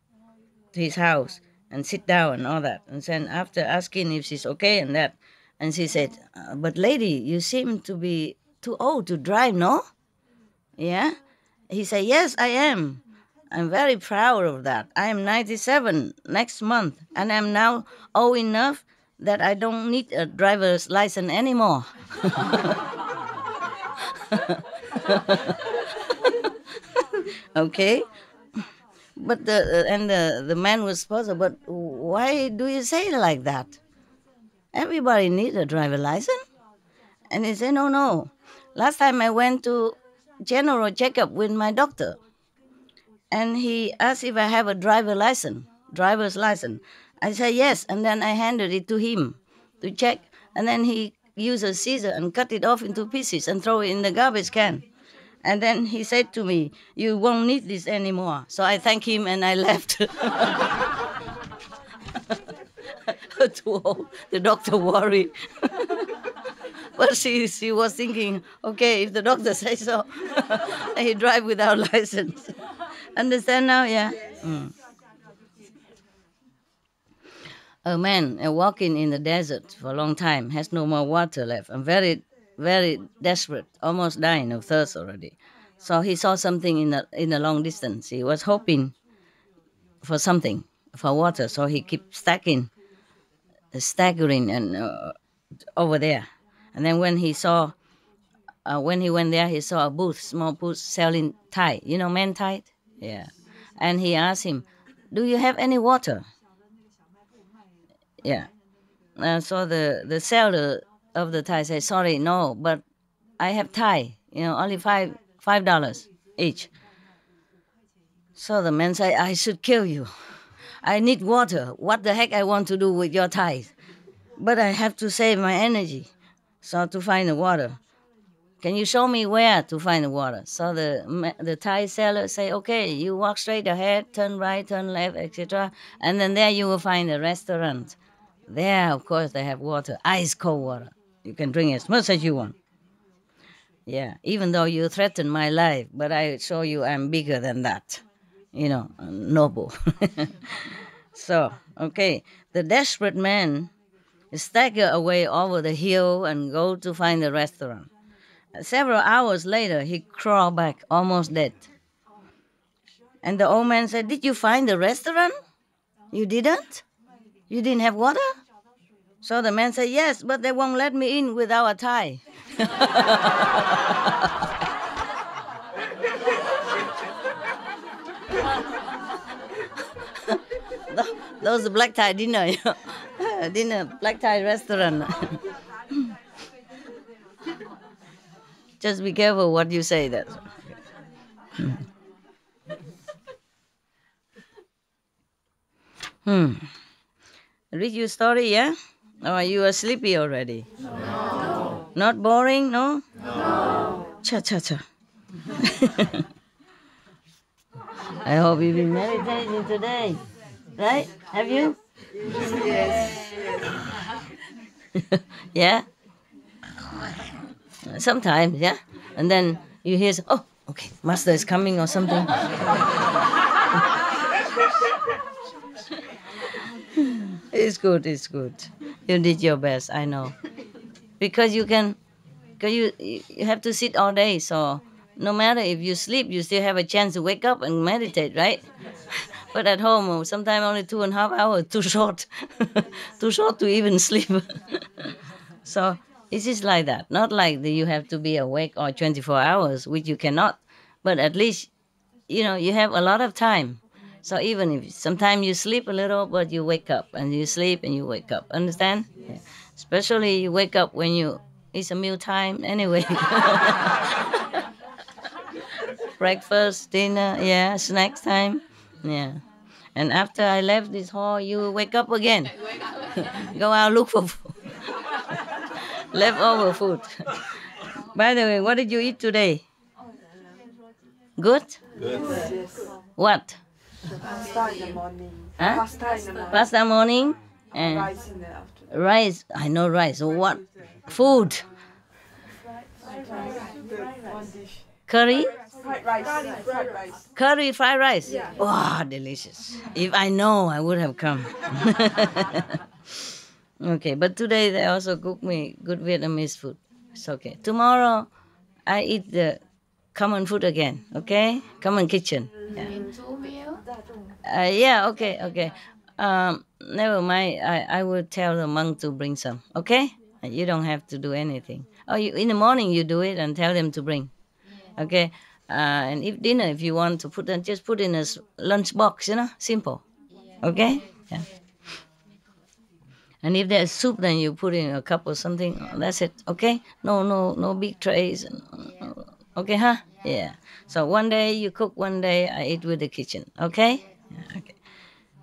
to his house and sit down and all that. And then after asking if she's okay and that, and she said, but lady, you seem to be too old to drive, no? Yeah? He said, yes, I am. I'm very proud of that. I am 97 next month, and I'm now old enough that I don't need a driver's license anymore. Okay, but the man was puzzled. But why do you say it like that? Everybody needs a driver license. And he said, no, no. Last time I went to general checkup with my doctor, and he asked if I have a driver's license. I said yes, and then I handed it to him to check, and then he used a scissor and cut it off into pieces and throw it in the garbage can. And then he said to me, "You won't need this anymore." So I thanked him and I left. The doctor worried. But she was thinking, okay, if the doctor says so, he drive without license. Understand now? Yeah. Mm. A man walking in the desert for a long time has no more water left and very, very desperate, almost dying of thirst already. So he saw something in the long distance. He was hoping for something, for water. So he kept staggering and over there. And then when he went there, he saw a booth, small booth selling Thai. You know, man Thai? Yeah. And he asked him, "Do you have any water?" Yeah. So the seller of the Thai said, "Sorry, no, but I have Thai. Only $5 each." So the man said, "I should kill you. I need water. What the heck I want to do with your Thai? But I have to save my energy. So to find the water. Can you show me where to find the water?" So the Thai seller say, "Okay, you walk straight ahead, turn right, turn left, etc. And then there you will find a restaurant. There, of course, they have water, ice cold water. You can drink as much as you want. Yeah, even though you threaten my life, but I show you I'm bigger than that. Noble." So, okay, the desperate man stagger away over the hill and go to find the restaurant. Several hours later, he crawled back, almost dead. And the old man said, "Did you find the restaurant? You didn't? You didn't have water?" So the man said, "Yes, but they won't let me in without a tie." Those black tie dinner, black tie restaurant. Just be careful what you say. That. Read your story, yeah? Or are you sleepy already? No. Not boring, no? No. Cha cha cha. I hope you've been meditating today, right? Have you? Yes. Yeah? Sometimes, yeah? And then you hear, "Oh, okay, Master is coming," or something. It's good, it's good. You did your best, I know. Because you have to sit all day, so no matter if you sleep, you still have a chance to wake up and meditate, right? But at home, sometimes only 2.5 hours, too short. Too short to even sleep. So it's just like that. Not like that you have to be awake all 24 hours, which you cannot. But at least, you have a lot of time. So even if sometimes you sleep a little, but you wake up, and you sleep and you wake up. Understand? Yeah. Especially you wake up when it's a meal time anyway. Breakfast, dinner, yeah, snacks time. Yeah. And after I left this hall, you wake up again. Go out, look for food. Leftover food. By the way, what did you eat today? Good? Good. What? Pasta in the morning. Huh? Pasta in the morning. Pasta morning and Rice in the afternoon. rice. I know rice. So what? Food. One dish. Curry? Fried rice. Fried rice. Curry fried rice? Wow, delicious. If I know, I would have come. Okay, but today they also cook me good Vietnamese food. It's okay. Tomorrow, I eat the common food again, okay? Common kitchen. Yeah. In 2 meals? Yeah, okay. Never mind. I will tell the monk to bring some, okay? You don't have to do anything. Or in the morning you do it and tell them to bring. Okay. And if dinner, if you want to put, then just put in a lunch box. Simple. Okay. Yeah. And if there's soup, then you put in a cup or something. That's it. Okay. No big trays. Okay, huh? Yeah. So one day you cook, one day I eat with the kitchen. Okay. Yeah, okay.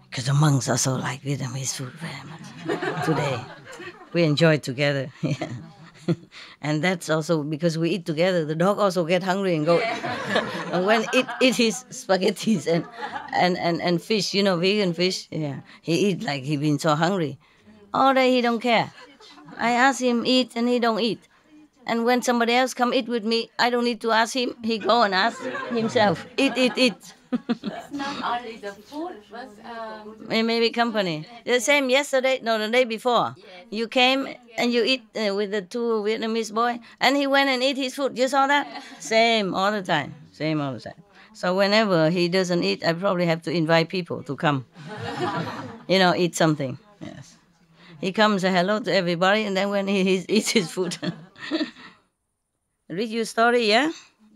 Because the monks also like Vietnamese food very much. Today, we enjoy it together. Yeah. And that's also because we eat together. The dog also get hungry and go. And when it eat his spaghettis and fish, vegan fish. Yeah, he eat like he been so hungry. All day he don't care. I ask him eat and he don't eat. And when somebody else come eat with me, I don't need to ask him. He go and ask himself. Eat. Not only the food, but Maybe company. The same yesterday, no, the day before. You came and you eat with the two Vietnamese boy, and he went and eat his food. You saw that? Same all the time. Same all the time. So whenever he doesn't eat, I probably have to invite people to come. Eat something. Yes. He comes, say hello to everybody, and then when he eats his food. Read your story, yeah?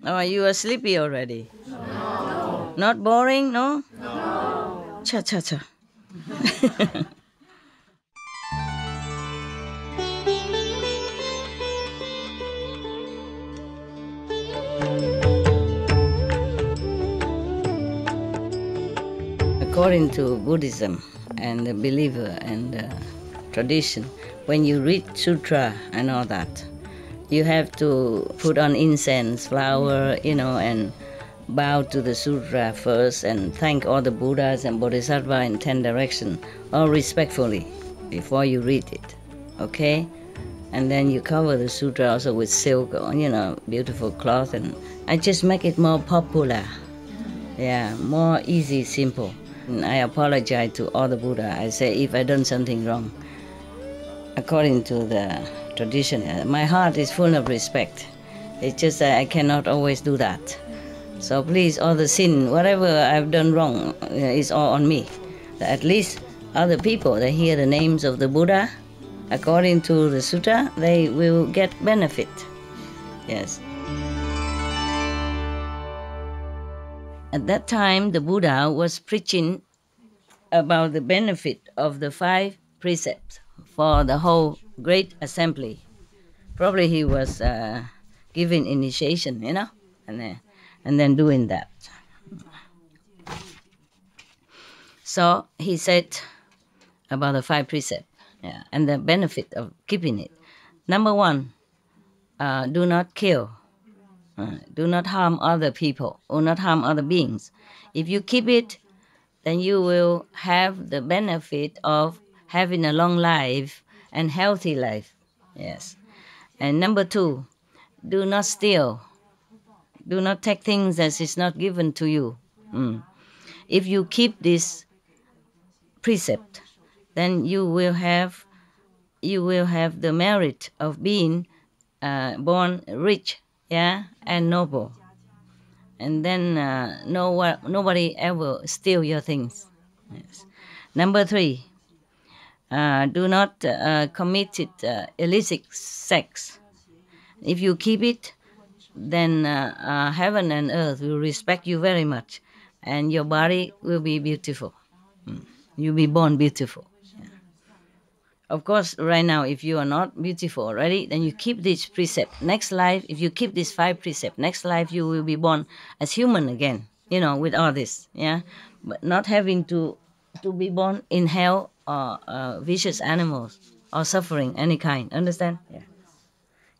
Or you are sleepy already? No. Not boring, no? No. Cha. According to Buddhism and the believer and the tradition, when you read sutra and all that, you have to put on incense, flower, and bow to the sutra first and thank all the Buddhas and Bodhisattvas in 10 directions, all respectfully, before you read it, okay? And then you cover the sutra also with silk, beautiful cloth, and I just make it more popular. Yeah, more easy, simple. And I apologize to all the Buddha. I say if I done something wrong, according to the tradition, my heart is full of respect. It's just that I cannot always do that. So please, all the sin, whatever I've done wrong, is all on me. At least other people, they hear the names of the Buddha, according to the sutta, they will get benefit. Yes. At that time, the Buddha was preaching about the benefit of the 5 precepts for the whole great assembly. Probably he was giving initiation, and then doing that. So he said about the 5 precepts, and the benefit of keeping it. Number 1, do not kill. Do not harm other people or not harm other beings. If you keep it, then you will have the benefit of having a long life and healthy life. Yes. And number 2, do not steal. Do not take things as is not given to you. If you keep this precept, then you will have the merit of being born rich, and noble. And then nobody ever steal your things. Yes. Number 3, do not commit illicit sex. If you keep it, then heaven and earth will respect you very much, and your body will be beautiful. You'll be born beautiful. Of course, right now, if you are not beautiful already, then you keep this precept. Next life, if you keep these 5 precepts, next life you will be born as human again, with all this, but not having to be born in hell or vicious animals or suffering any kind. Understand? Yeah.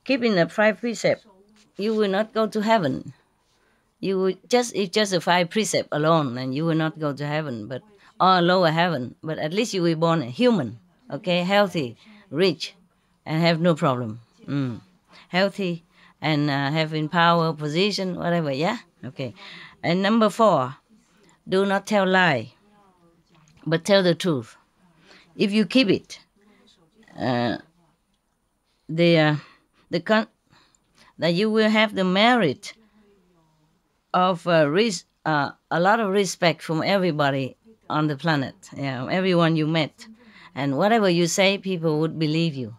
Keeping the 5 precepts, you will not go to heaven. You will it's just a 5 precepts alone, and you will not go to heaven, or lower heaven. But at least you will be born a human. Okay, healthy, rich, and have no problem. Healthy and having power, position, whatever, Okay. And number 4, do not tell lie, but tell the truth. If you keep it, that you will have the merit of a lot of respect from everybody on the planet, everyone you met. And whatever you say, people would believe you.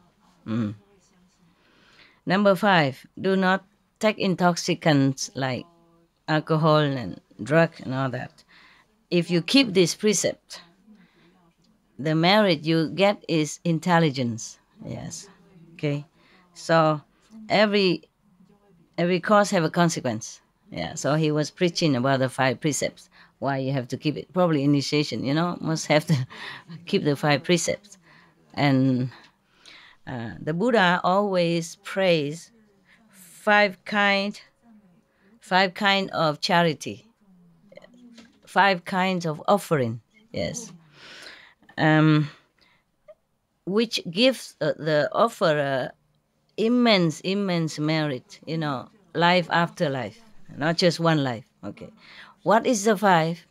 Number 5, do not take intoxicants like alcohol and drug and all that. If you keep this precept, the merit you get is intelligence. Yes. Okay. So every cause have a consequence. Yeah. So he was preaching about the 5 precepts. Why you have to keep it? Probably initiation. Must have to keep the 5 precepts. And the Buddha always prays 5 kind of charity, 5 kinds of offering. Yes. Which gives the offerer immense merit, life after life, not just one life. Okay. What is the 5?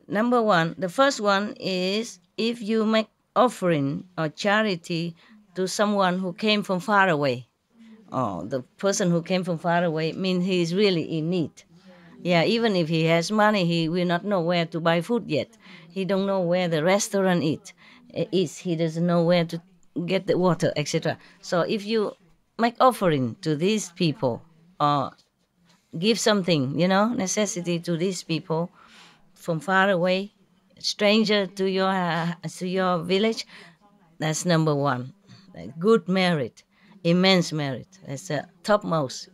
Number 1, the first one is if you make offering or charity to someone who came from far away. Oh, the person who came from far away means he is really in need. Yeah, even if he has money, he will not know where to buy food yet. He don't know where the restaurant is. He doesn't know where to get the water, etc. So if you make offering to these people or give something, necessity to these people from far away, stranger to your village, that's number 1. Good merit, immense merit. That's the topmost.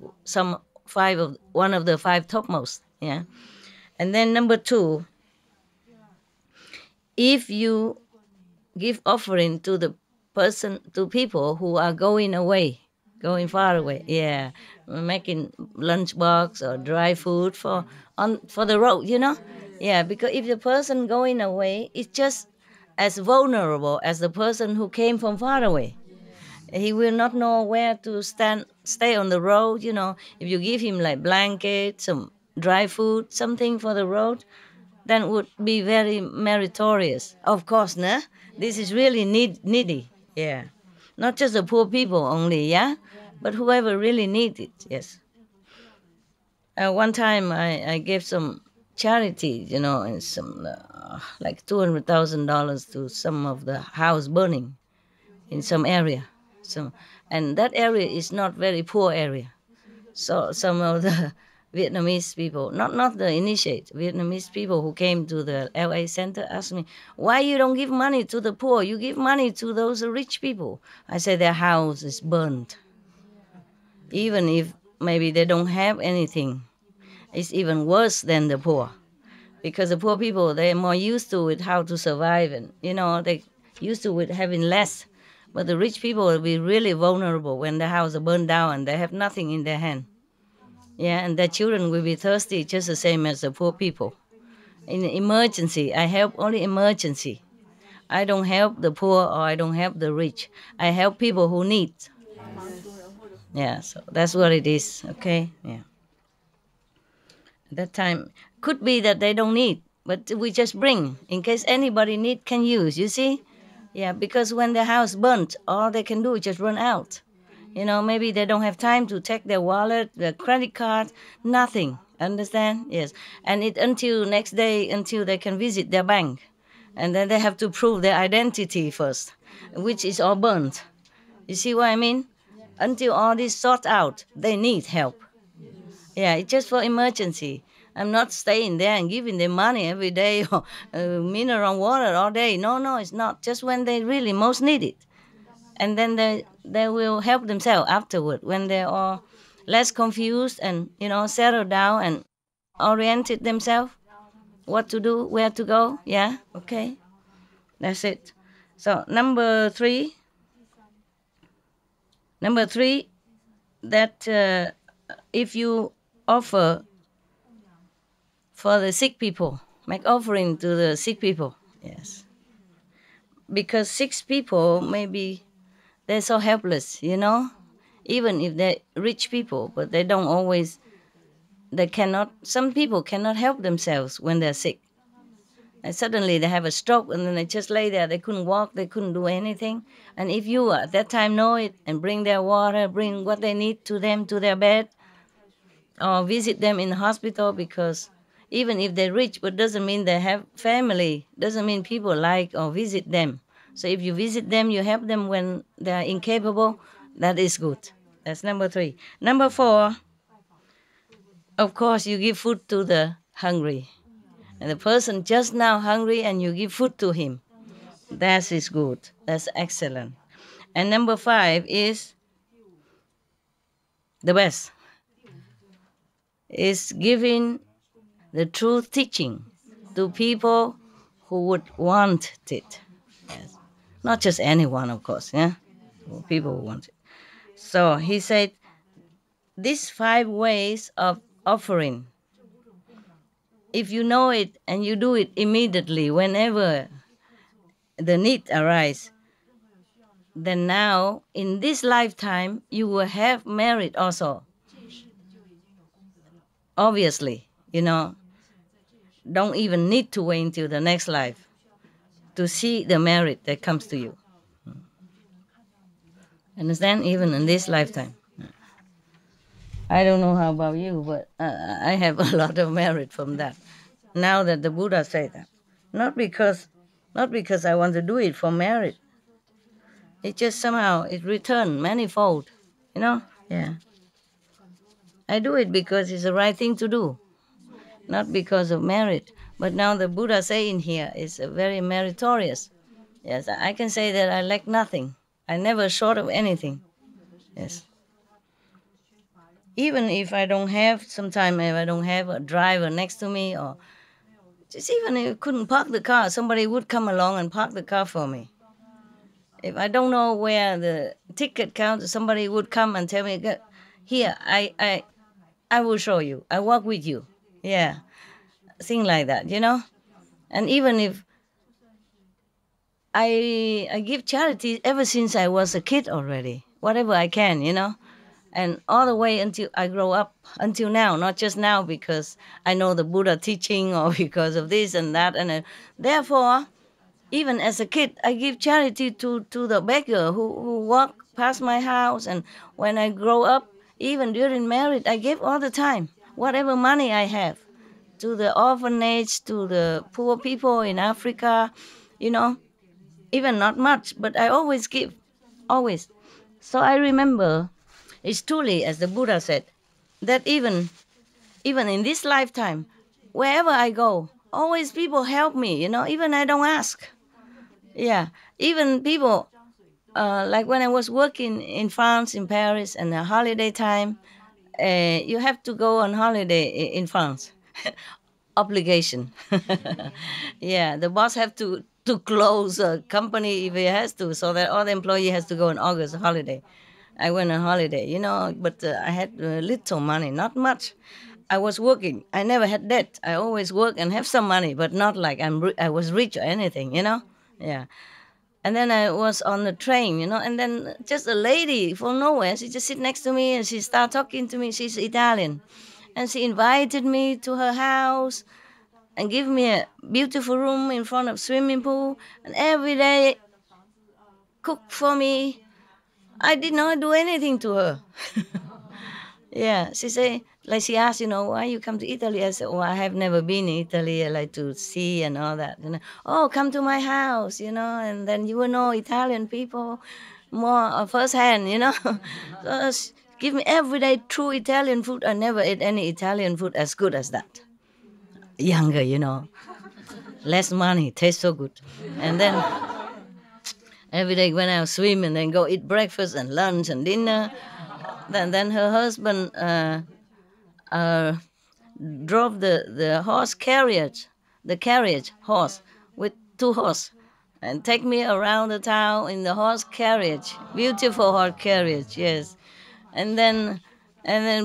One of the 5 topmost. Yeah. And then number 2, if you give offering to people who are going far away, yeah, making lunchbox or dry food for the road, yeah, because if the person going away is just as vulnerable as the person who came from far away, he will not know where to stay on the road. If you give him like blanket, some dry food, something for the road, then would be very meritorious. Of course, nah? This is really needy. Yeah. Not just the poor people only, yeah? But whoever really needs it, yes. One time I gave some charity, and some like $200,000 to some of the house burning in some area. And that area is not very poor area. So some of the Vietnamese people, not the initiate, Vietnamese people who came to the LA center asked me, why you don't give money to the poor? You give money to those rich people. I said their house is burned. Even if maybe they don't have anything, it's even worse than the poor. Because the poor people, they're more used to it, how to survive, and, they used to it having less. But the rich people will be really vulnerable when the house is burned down and they have nothing in their hand. Yeah, and their children will be thirsty just the same as the poor people. In emergency, I help only emergency. I don't help the poor or I don't help the rich. I help people who need. Yeah, so that's what it is, okay? Yeah. At that time, could be that they don't need, but we just bring in case anybody need can use, you see? Yeah, because when the house burnt, all they can do is just run out. Maybe they don't have time to take their wallet, their credit card, nothing. Understand? Yes. And until next day, until they can visit their bank. And then they have to prove their identity first, which is all burnt. You see what I mean? Until all this sort out, they need help. Yeah, it's just for emergency. I'm not staying there and giving them money every day or mineral water all day. No, it's not. Just when they really most need it. And then they will help themselves afterward when they are less confused and, settle down and oriented themselves, what to do, where to go. Yeah, okay. That's it. So number three, that if you offer for the sick people, make offering to the sick people. Yes. Because sick people, maybe they're so helpless, even if they're rich people, but they don't always, some people cannot help themselves when they're sick. And suddenly they have a stroke and then they just lay there. They couldn't walk, they couldn't do anything. And if you at that time know it and bring their water, bring what they need to them to their bed, or visit them in the hospital, because even if they're rich, but doesn't mean they have family, doesn't mean people like or visit them. So if you visit them, you help them when they're incapable, that is good. That's number 3. Number 4, of course, you give food to the hungry. And the person just now hungry and you give food to him. That is good. That's excellent. And number 5 is the best. Is giving the true teaching to people who would want it. Yes. Not just anyone, of course, yeah? People who want it. So he said, these 5 ways of offering, if you know it and you do it immediately whenever the need arises, then now in this lifetime you will have merit also. Obviously, don't even need to wait until the next life to see the merit that comes to you. Understand? Even in this lifetime. I don't know how about you, but I have a lot of merit from that. Now that the Buddha said that. Not because I want to do it for merit. It just somehow, it returned manifold, Yeah. I do it because it's the right thing to do, not because of merit. But now the Buddha saying here is very meritorious. Yes, I can say that I lack nothing. I never short of anything. Yes. Even if I don't have, sometimes if I don't have a driver next to me, or just even if I couldn't park the car, somebody would come along and park the car for me. If I don't know where the ticket counter, somebody would come and tell me, here, I will show you. I walk with you. Yeah. Thing like that, And even if I give charity ever since I was a kid already, whatever I can, and all the way until I grow up, until now, not just now because I know the Buddha teaching or because of this and that. And therefore, even as a kid, I give charity to the beggar who walk past my house. And when I grow up, even during marriage, I give all the time, whatever money I have, to the orphanage, to the poor people in Africa, even not much, but I always give, always. So I remember, it's truly, as the Buddha said, that even in this lifetime, wherever I go, always people help me, even I don't ask. Yeah, even people, like when I was working in France, in Paris, and the holiday time, you have to go on holiday in France. Obligation. Yeah, the boss have to close a company if he has to, so that all the employee has to go on August holiday. I went on holiday, but I had little money, not much. I was working. I never had debt. I always work and have some money, but not like I was rich or anything, Yeah. And then I was on the train, and then just a lady from nowhere, she just sit next to me and she started talking to me. She's Italian. And she invited me to her house and give me a beautiful room in front of swimming pool, and every day cook for me. I did not do anything to her. Yeah, she said, like she asked, why you come to Italy? I said, oh, I have never been in Italy. I like to see and all that. Oh, come to my house, and then you will know Italian people more firsthand, So give me everyday true Italian food. I never ate any Italian food as good as that. Younger, less money, tastes so good. And then every day when I swim and then go eat breakfast and lunch and dinner. Then her husband drove the horse carriage, horse with 2 horses, and take me around the town in the horse carriage, beautiful horse carriage, yes. And then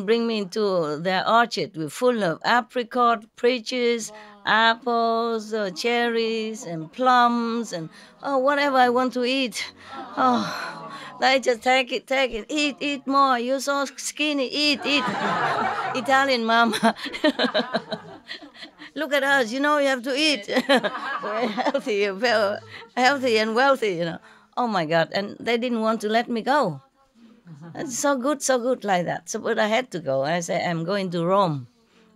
bring me into their orchard with full of apricot, peaches, apples, cherries, and plums, and whatever I want to eat. Oh, I just take it, eat more. You're so skinny, eat. Italian mama. Look at us, you have to eat. We're healthy and wealthy, Oh my God, and they didn't want to let me go. It's so good like that. So, but I had to go. I said, I'm going to Rome.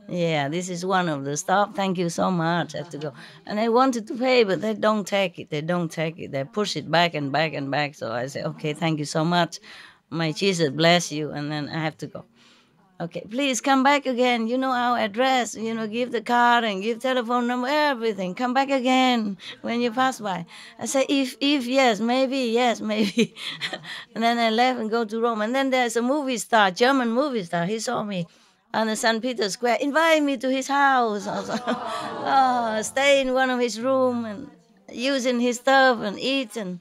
Yeah, this is one of the stop. Thank you so much. I have to go. And I wanted to pay, but they don't take it. They push it back and back and back. So I said, okay, thank you so much. my Jesus bless you, and then I have to go. Okay, please come back again. You know our address. Give the card and give telephone number, everything. Come back again when you pass by. I say, if yes, maybe, and then I left and go to Rome. And then there's a movie star, German movie star. He saw me on the St. Peter Square, invite me to his house. Stay in one of his room and using his stuff and eat and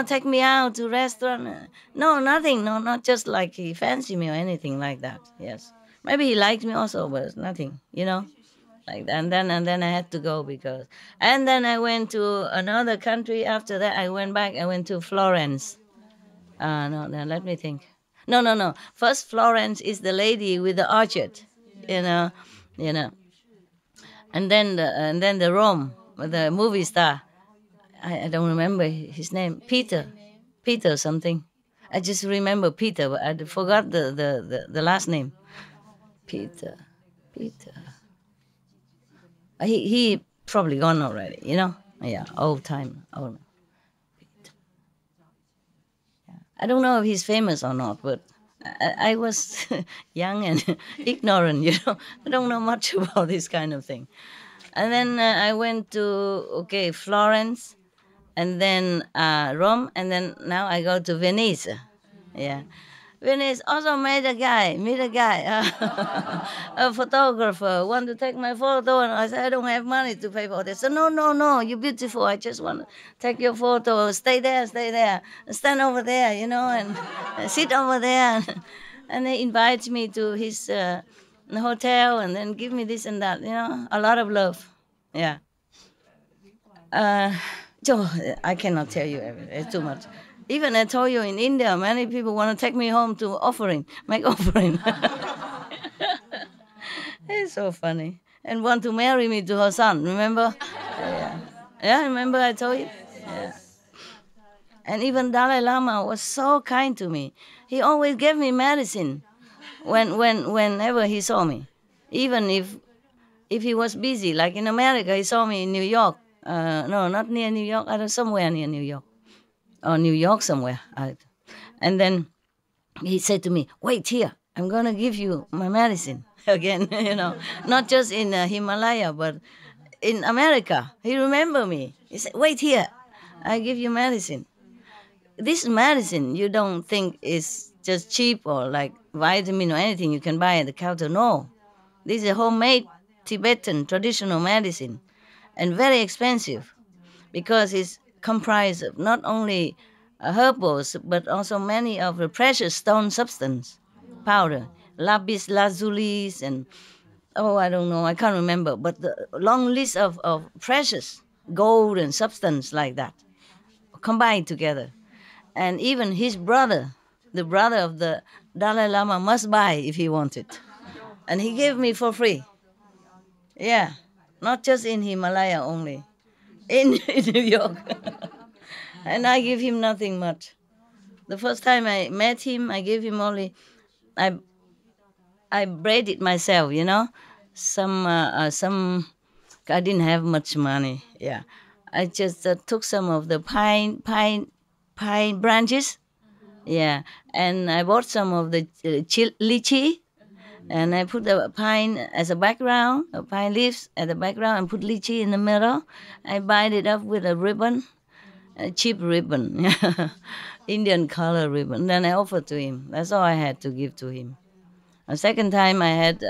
take me out to restaurant. No, nothing. No, not just like he fancy me or anything like that. Yes, maybe he liked me also, but it's nothing. Like that. And then I had to go and then I went to another country. After that, I went back. I went to Florence. No, let me think. No. First, Florence is the lady with the orchard, you know, and then the Rome with the movie star. I don't remember his name. Peter something. I just remember Peter, but I forgot the last name. Peter. He probably gone already, Yeah, old time. Old. Peter. Yeah. I don't know if he's famous or not, but I was young and ignorant, I don't know much about this kind of thing. And then I went to, Florence, and then Rome, and then now I go to Venice. Yeah. Venice also meet a guy, a photographer, want to take my photo, and I said, I don't have money to pay for this. So, no, you're beautiful. I just want to take your photo. Stay there. Stand over there, and sit over there. And they invite me to his hotel and then give me this and that, a lot of love. Yeah. I cannot tell you everything. It's too much. Even I told you in India, many people want to take me home to make offering. It's so funny. And want to marry me to her son, remember? Yeah, remember I told you? Yeah. And even Dalai Lama was so kind to me. He always gave me medicine whenever he saw me. Even if he was busy, like in America, he saw me in New York. No, not near New York. I don't somewhere near New York, or New York somewhere. And then he said to me, "Wait here. I'm gonna give you my medicine again." Not just in Himalaya, but in America. He remembered me. He said, "Wait here. I give you medicine. This medicine you don't think is just cheap or like vitamin or anything you can buy at the counter. No, this is a homemade Tibetan traditional medicine." And very expensive because it's comprised of not only herbals but also many of the precious stone substance, powder, lapis lazuli, and I don't know, I can't remember, but the long list of precious gold and substance like that combined together. And even his brother, the brother of the Dalai Lama, must buy if he wanted. And he gave me for free. Yeah. Not just in Himalaya only, in New York. And I give him nothing much. The first time I met him, I gave him only, I braided myself, some, I didn't have much money, yeah. I just took some of the pine branches, yeah, and I bought some of the lychee, and I put the pine as a background, pine leaves as the background, and put lychee in the middle. I bind it up with a ribbon, a cheap ribbon, Indian color ribbon. Then I offered to him. That's all I had to give to him. A second time I had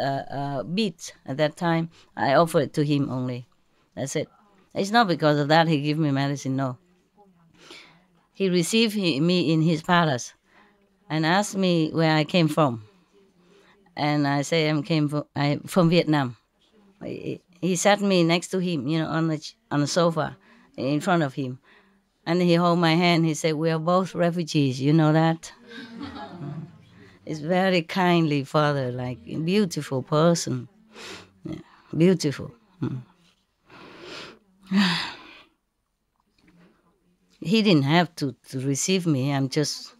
beads. At that time, I offered to him only. That's it. It's not because of that he gave me medicine, no. He received me in his palace and asked me where I came from. And I say I'm from Vietnam. He sat me next to him, on the sofa in front of him. And he held my hand. He said, "We are both refugees, you know that?" It's very kindly father, like a beautiful person. Yeah, beautiful. He didn't have to receive me. I'm just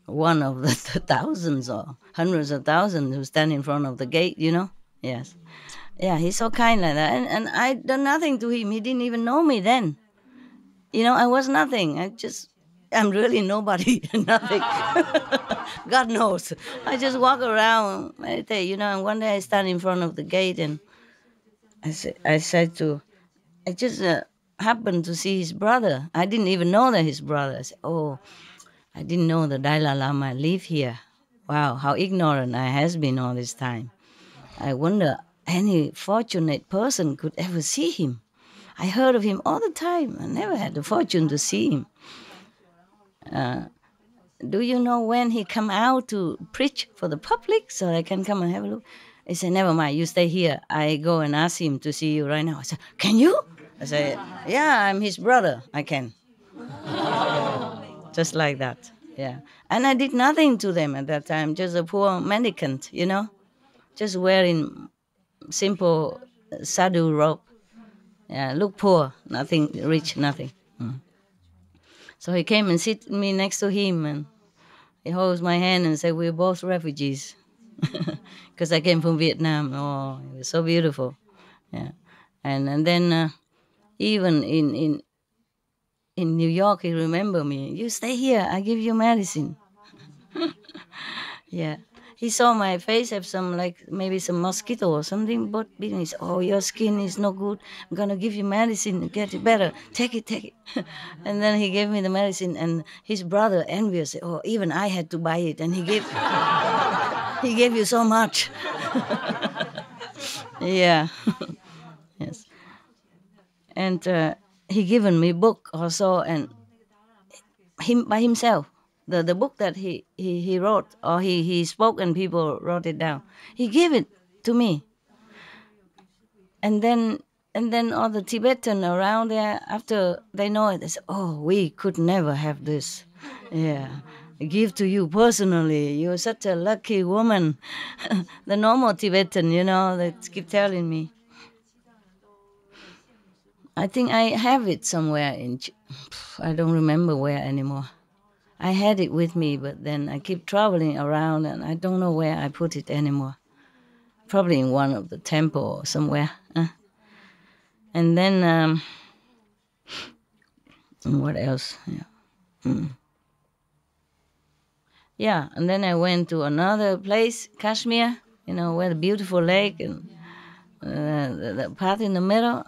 one of the thousands or hundreds of thousands who stand in front of the gate, Yes. Yeah, he's so kind like that. And I done nothing to him. He didn't even know me then. I was nothing. I just I'm really nobody, nothing. God knows. I just walk around, meditate, and one day I stand in front of the gate and I said I just happened to see his brother. I didn't even know that his brother. I said, oh, I didn't know the Dalai Lama live here. Wow, how ignorant I has been all this time. I wonder any fortunate person could ever see him. I heard of him all the time. I never had the fortune to see him. Do you know when he come out to preach for the public so I can come and have a look? He said, never mind, you stay here. I go and ask him to see you right now. I said, can you? I said, yeah, I'm his brother. I can. Just like that, yeah. And I did nothing to them at that time, just a poor mendicant, just wearing simple sadhu robe. Yeah, look poor, nothing rich, nothing. So he came and sit me next to him and he holds my hand and said, we're both refugees. Because I came from Vietnam. Oh, it was so beautiful. Yeah. And then even in New York, he remembered me. You stay here, I give you medicine. Yeah. He saw my face have some, maybe some mosquito or something, but he said, oh, your skin is no good. I'm going to give you medicine to get it better. Take it. And then he gave me the medicine, and his brother, envious, said, oh, even I had to buy it, and he gave you so much. Yeah. Yes. And he given me book also, and him by himself. The book that he wrote, or he spoke and people wrote it down. He gave it to me. And then all the Tibetan around there, after they know it, they say, oh, we could never have this. Yeah. Give to you personally. You're such a lucky woman. The normal Tibetan, they keep telling me. I think I have it somewhere I don't remember where anymore. I had it with me, but then I keep traveling around and I don't know where I put it anymore. Probably in one of the temple or somewhere. And then, what else? Yeah, and then I went to another place, Kashmir, where the beautiful lake and the path in the middle.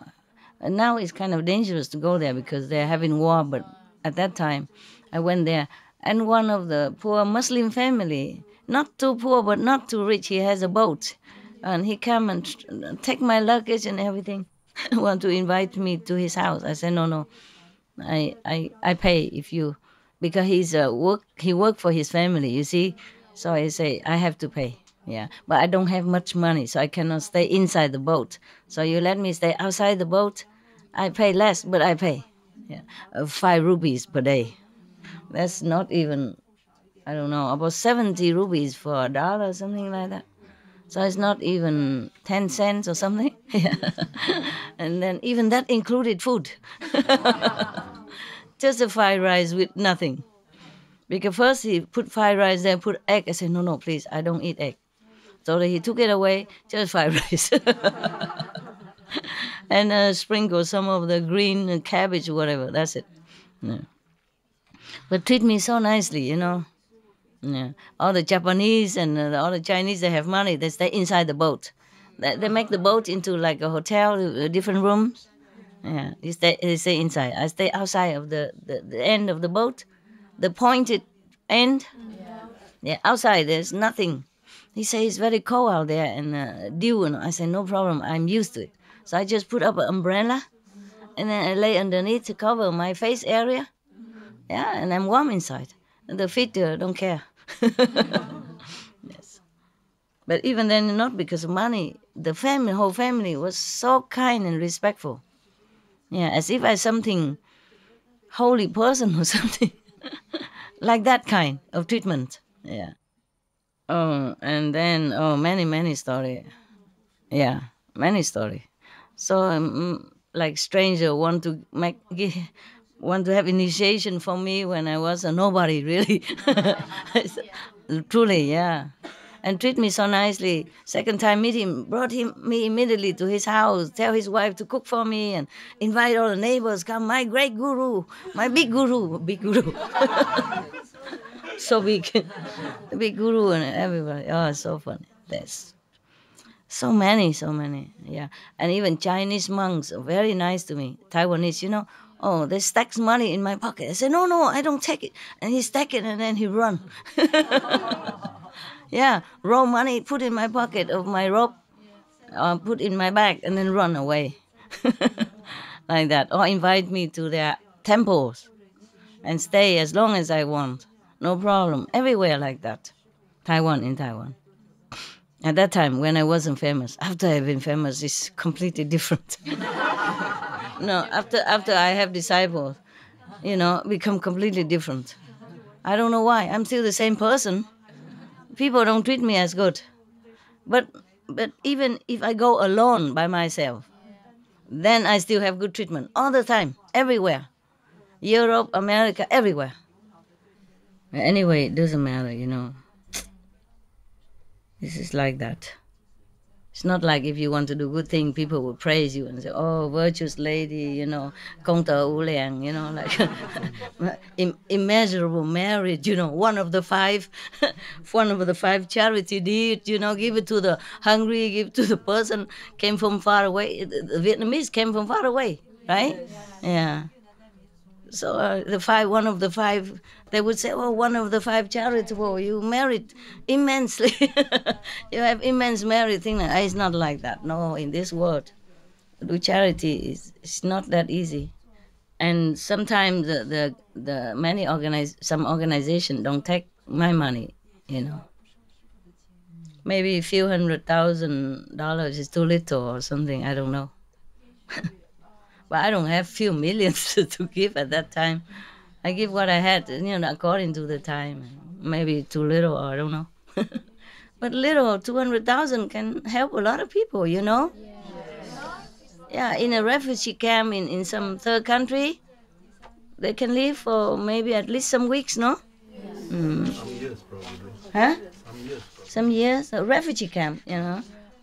And now it's kind of dangerous to go there because they're having war, but at that time I went there. And one of the poor Muslim family, not too poor but not too rich, he has a boat. And he come and take my luggage and everything, want to invite me to his house. I said, no, I pay if you, because he work for his family, you see. So I say, I have to pay. Yeah, but I don't have much money, so I cannot stay inside the boat. So you let me stay outside the boat. I pay less, but I pay. Yeah, 5 rupees per day. That's not even, I don't know, about 70 rupees for $1, something like that. So it's not even 10 cents or something. Yeah. And then even that included food. Just a fried rice with nothing. Because first he put fried rice, then put egg. I said, no, please, I don't eat egg. So he took it away, just fried rice. And sprinkle some of the green cabbage, whatever, that's it. Yeah. But treat me so nicely, Yeah. All the Japanese and all the Chinese, they have money, they stay inside the boat. They make the boat into like a hotel, different rooms. Yeah, they stay inside. I stay outside of the end of the boat, the pointed end. Yeah, outside there's nothing. He says it's very cold out there and dew. And I say, no problem, I'm used to it. So I just put up an umbrella and then I lay underneath to cover my face area. Yeah, and I'm warm inside. And the feet don't care. Yes. But even then, not because of money, the whole family was so kind and respectful. Yeah, as if I something holy person or something. Like that kind of treatment. Yeah. Oh, and then, many story. Yeah, many story. So, like stranger want to have initiation for me when I was a nobody, really. Truly, yeah. and treat me so nicely. Second time meet him, me immediately to his house, tell his wife to cook for me, and invite all the neighbors, come, my great guru, my big guru, so big, big guru and everybody. Oh, so funny. There's so many, yeah. And even Chinese monks are very nice to me. Taiwanese, oh, they stacks money in my pocket. I said, no, I don't take it. And he stack it and then he run. Yeah, raw money put in my pocket of my robe, put in my bag and then run away. Like that. Or invite me to their temples and stay as long as I want. No problem. Everywhere like that. In Taiwan. At that time, when I wasn't famous. After I've been famous, it's completely different. No, after I have disciples, become completely different. I don't know why. I'm still the same person. People don't treat me as good. But even if I go alone by myself, then I still have good treatment all the time, everywhere. Europe, America, everywhere. Anyway, it doesn't matter, This is like that. It's not like if you want to do good thing, people will praise you and say, oh, virtuous lady, công tờ ưu liang, like immeasurable merit, one of the five charity deed, give it to the hungry, give it to the person came from far away. The Vietnamese came from far away, right? Yeah. So one of the five, they would say, oh, one of the five charitable, you merit immensely. You have immense merit. It's not like that. No, in this world, do charity it's not that easy. And sometimes some organization don't take my money, Maybe a few $100,000 is too little or something, I don't know. But I don't have few millions to give at that time. I give what I had, according to the time. Maybe too little, or I don't know. But little, 200,000 can help a lot of people, Yeah, in a refugee camp in some third country, they can live for maybe at least some weeks, no? Some years probably. Huh? Some years probably. Some years, a refugee camp,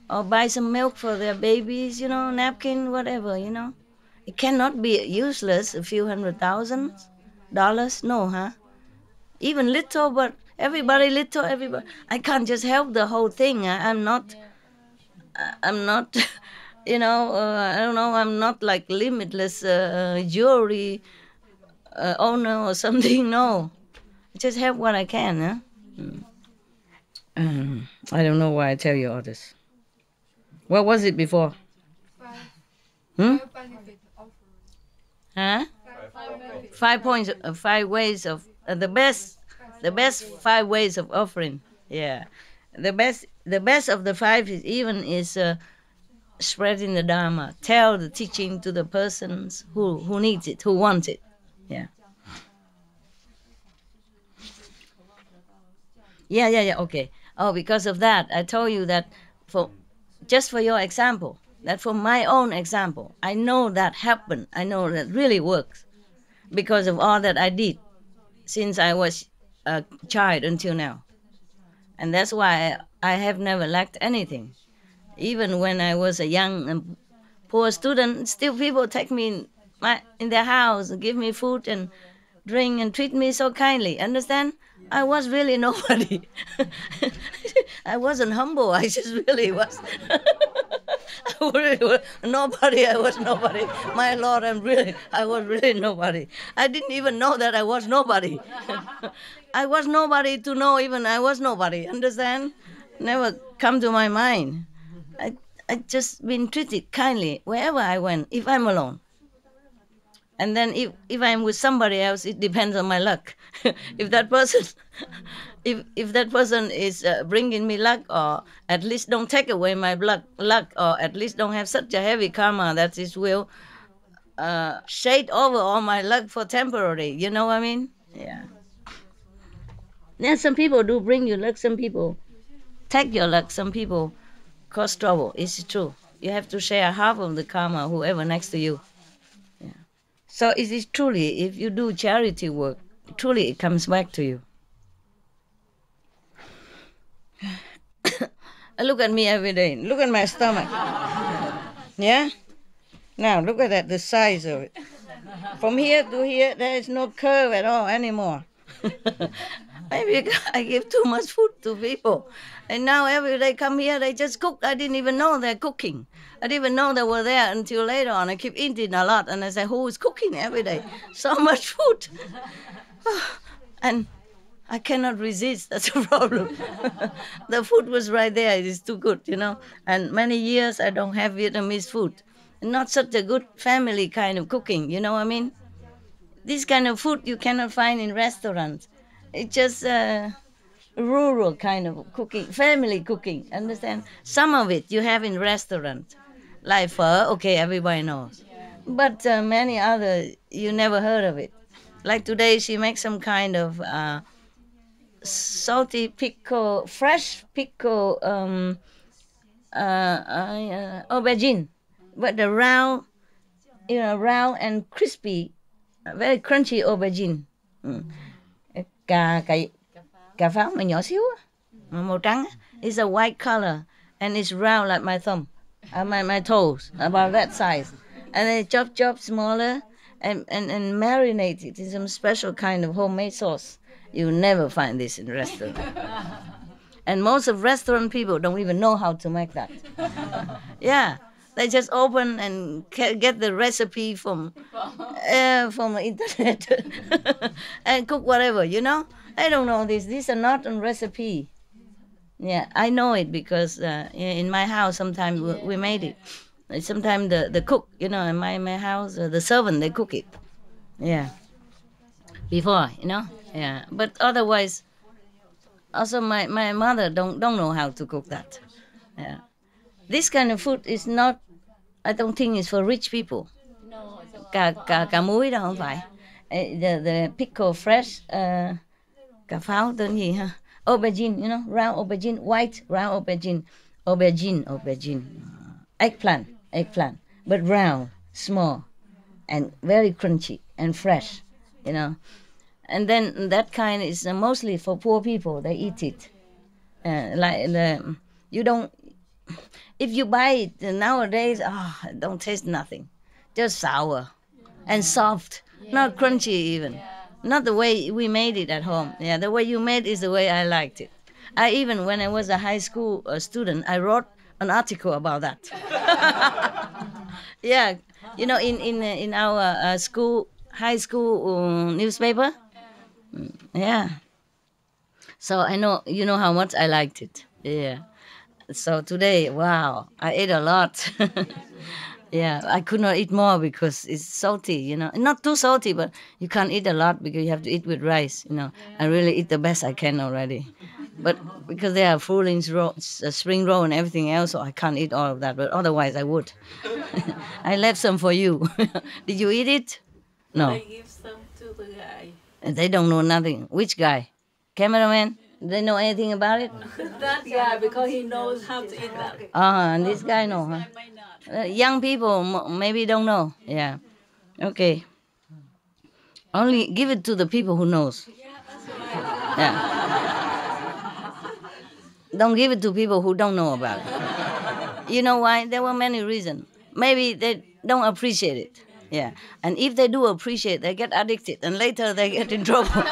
Or buy some milk for their babies, napkin, whatever, It cannot be useless, a few $100,000, no, huh? Even little, but everybody little, everybody. I can't just help the whole thing. I'm not, I don't know, I'm not like limitless jewelry owner or something, no. I just help what I can, huh? I don't know why I tell you all this. What was it before? Huh? 5 points, 5 ways of the best 5 ways of offering. Yeah, the best of the 5 is spreading the Dharma. Tell the teaching to the persons who needs it, who wants it. Yeah. Yeah. Okay. Oh, because of that, I told you that just for your example. That from my own example, I know that happened. I know that really works because of all that I did since I was a child until now. And that's why I have never lacked anything. Even when I was a young and poor student, still people take me in their house and give me food and drink and treat me so kindly. Understand? I was really nobody. I wasn't humble. I just really was. Nobody. I was nobody. My Lord, I was really nobody. I didn't even know that I was nobody. I was nobody to know even I was nobody. Understand? Never come to my mind. I just been treated kindly wherever I went, if I'm alone. And then if I'm with somebody else, it depends on my luck. If that person, if that person is bringing me luck, or at least don't take away my luck, or at least don't have such a heavy karma that it will shade over all my luck for temporary. You know what I mean? Yeah. Yeah, some people do bring you luck. Some people take your luck. Some people cause trouble. It's true. You have to share half of the karma, whoever next to you. So it is truly, if you do charity work, truly it comes back to you. Look at me every day. Look at my stomach. Yeah? Now, look at that, the size of it. From here to here, there is no curve at all anymore. Maybe I give too much food to people. And now every day come here, they just cook. I didn't even know they're cooking. I didn't even know they were there until later on. I keep eating a lot, and I say, who is cooking every day? So much food. And I cannot resist. That's a problem. The food was right there. It is too good, you know. And many years I don't have Vietnamese food. Not such a good family kind of cooking, you know what I mean? This kind of food you cannot find in restaurants. It's just rural kind of cooking, family cooking, understand? Some of it you have in restaurants. Like pho, okay, everybody knows. But many other, you never heard of it. Like today, she makes some kind of salty pickle, fresh pickle aubergine. But the round, round and crispy, very crunchy aubergine. Cà pháo mà nhỏ xíu á, màu trắng. It's a white color and it's round like my thumb, my toes, about that size. And they chop smaller and marinate it in some special kind of homemade sauce. You never find this in restaurant. And most of restaurant people don't even know how to make that. Yeah. They just open and get the recipe from the internet and cook whatever, you know? I don't know this. These are not on recipe. Yeah, I know it because in my house sometimes we made it. Sometimes the cook, you know, in my house, the servant, they cook it. Yeah. Before, you know? Yeah. But otherwise, also my mother don't know how to cook that. Yeah. This kind of food is not, I don't think it's for rich people. Cà muối đâu không phải. The pickle fresh, cà pháo tên gì ha? Aubergine, you know, round aubergine, white round aubergine, aubergine, eggplant, but round, small, and very crunchy and fresh, you know. And then that kind is mostly for poor people. They eat it. You don't. If you buy it nowadays, it don't taste nothing, just sour and soft, not crunchy even. Not the way we made it at home. Yeah, the way you made is the way I liked it. I even, when I was a high school student, I wrote an article about that. Yeah, you know, in our high school newspaper. Yeah. So I know, you know how much I liked it. Yeah. So today, wow, I ate a lot. Yeah, I could not eat more because it's salty, you know. Not too salty, but you can't eat a lot because you have to eat with rice, you know. I really eat the best I can already. But because there are spring roll and everything else, so I can't eat all of that. But otherwise, I would. I left some for you. Did you eat it? No. I give some to the guy. And they don't know nothing. Which guy? Cameraman? They know anything about it? That guy, because he knows how to eat that. And this guy know, huh? I might not. Young people maybe don't know. Yeah. Okay. Only give it to the people who knows. Yeah. Don't give it to people who don't know about it. You know why? There were many reasons. Maybe they don't appreciate it. Yeah. And if they do appreciate, they get addicted, and later they get in trouble.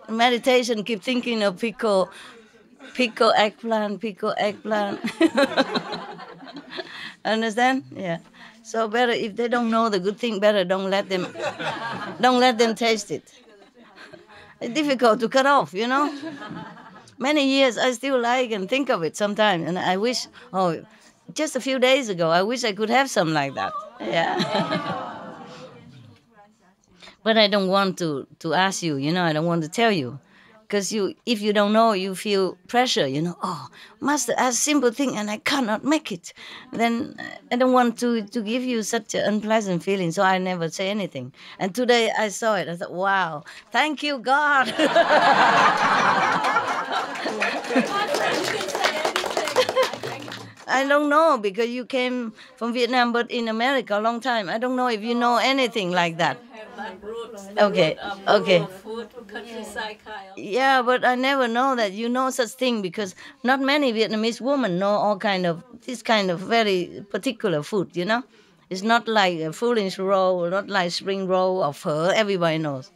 Meditation, keep thinking of pickle eggplant. Understand? Yeah. So better, if they don't know the good thing, better don't let them taste it. It's difficult to cut off, you know. Many years I still like and think of it sometimes, and I wish, just a few days ago, I wish I could have some like that. Yeah. But I don't want to ask you, you know, I don't want to tell you. Because if you don't know, you feel pressure, you know. Oh, Master, ask simple thing and I cannot make it. Then I don't want to give you such an unpleasant feeling, so I never say anything. And today I saw it. I thought, wow, thank you, God. I don't know, because you came from Vietnam, but in America a long time. I don't know if you know anything like that. Have that root Okay, okay. Food, countryside kind of. Yeah, but I never know that you know such thing because not many Vietnamese women know all kind of this kind of very particular food. You know, it's not like a foolish roll, not like spring roll or pho. Everybody knows.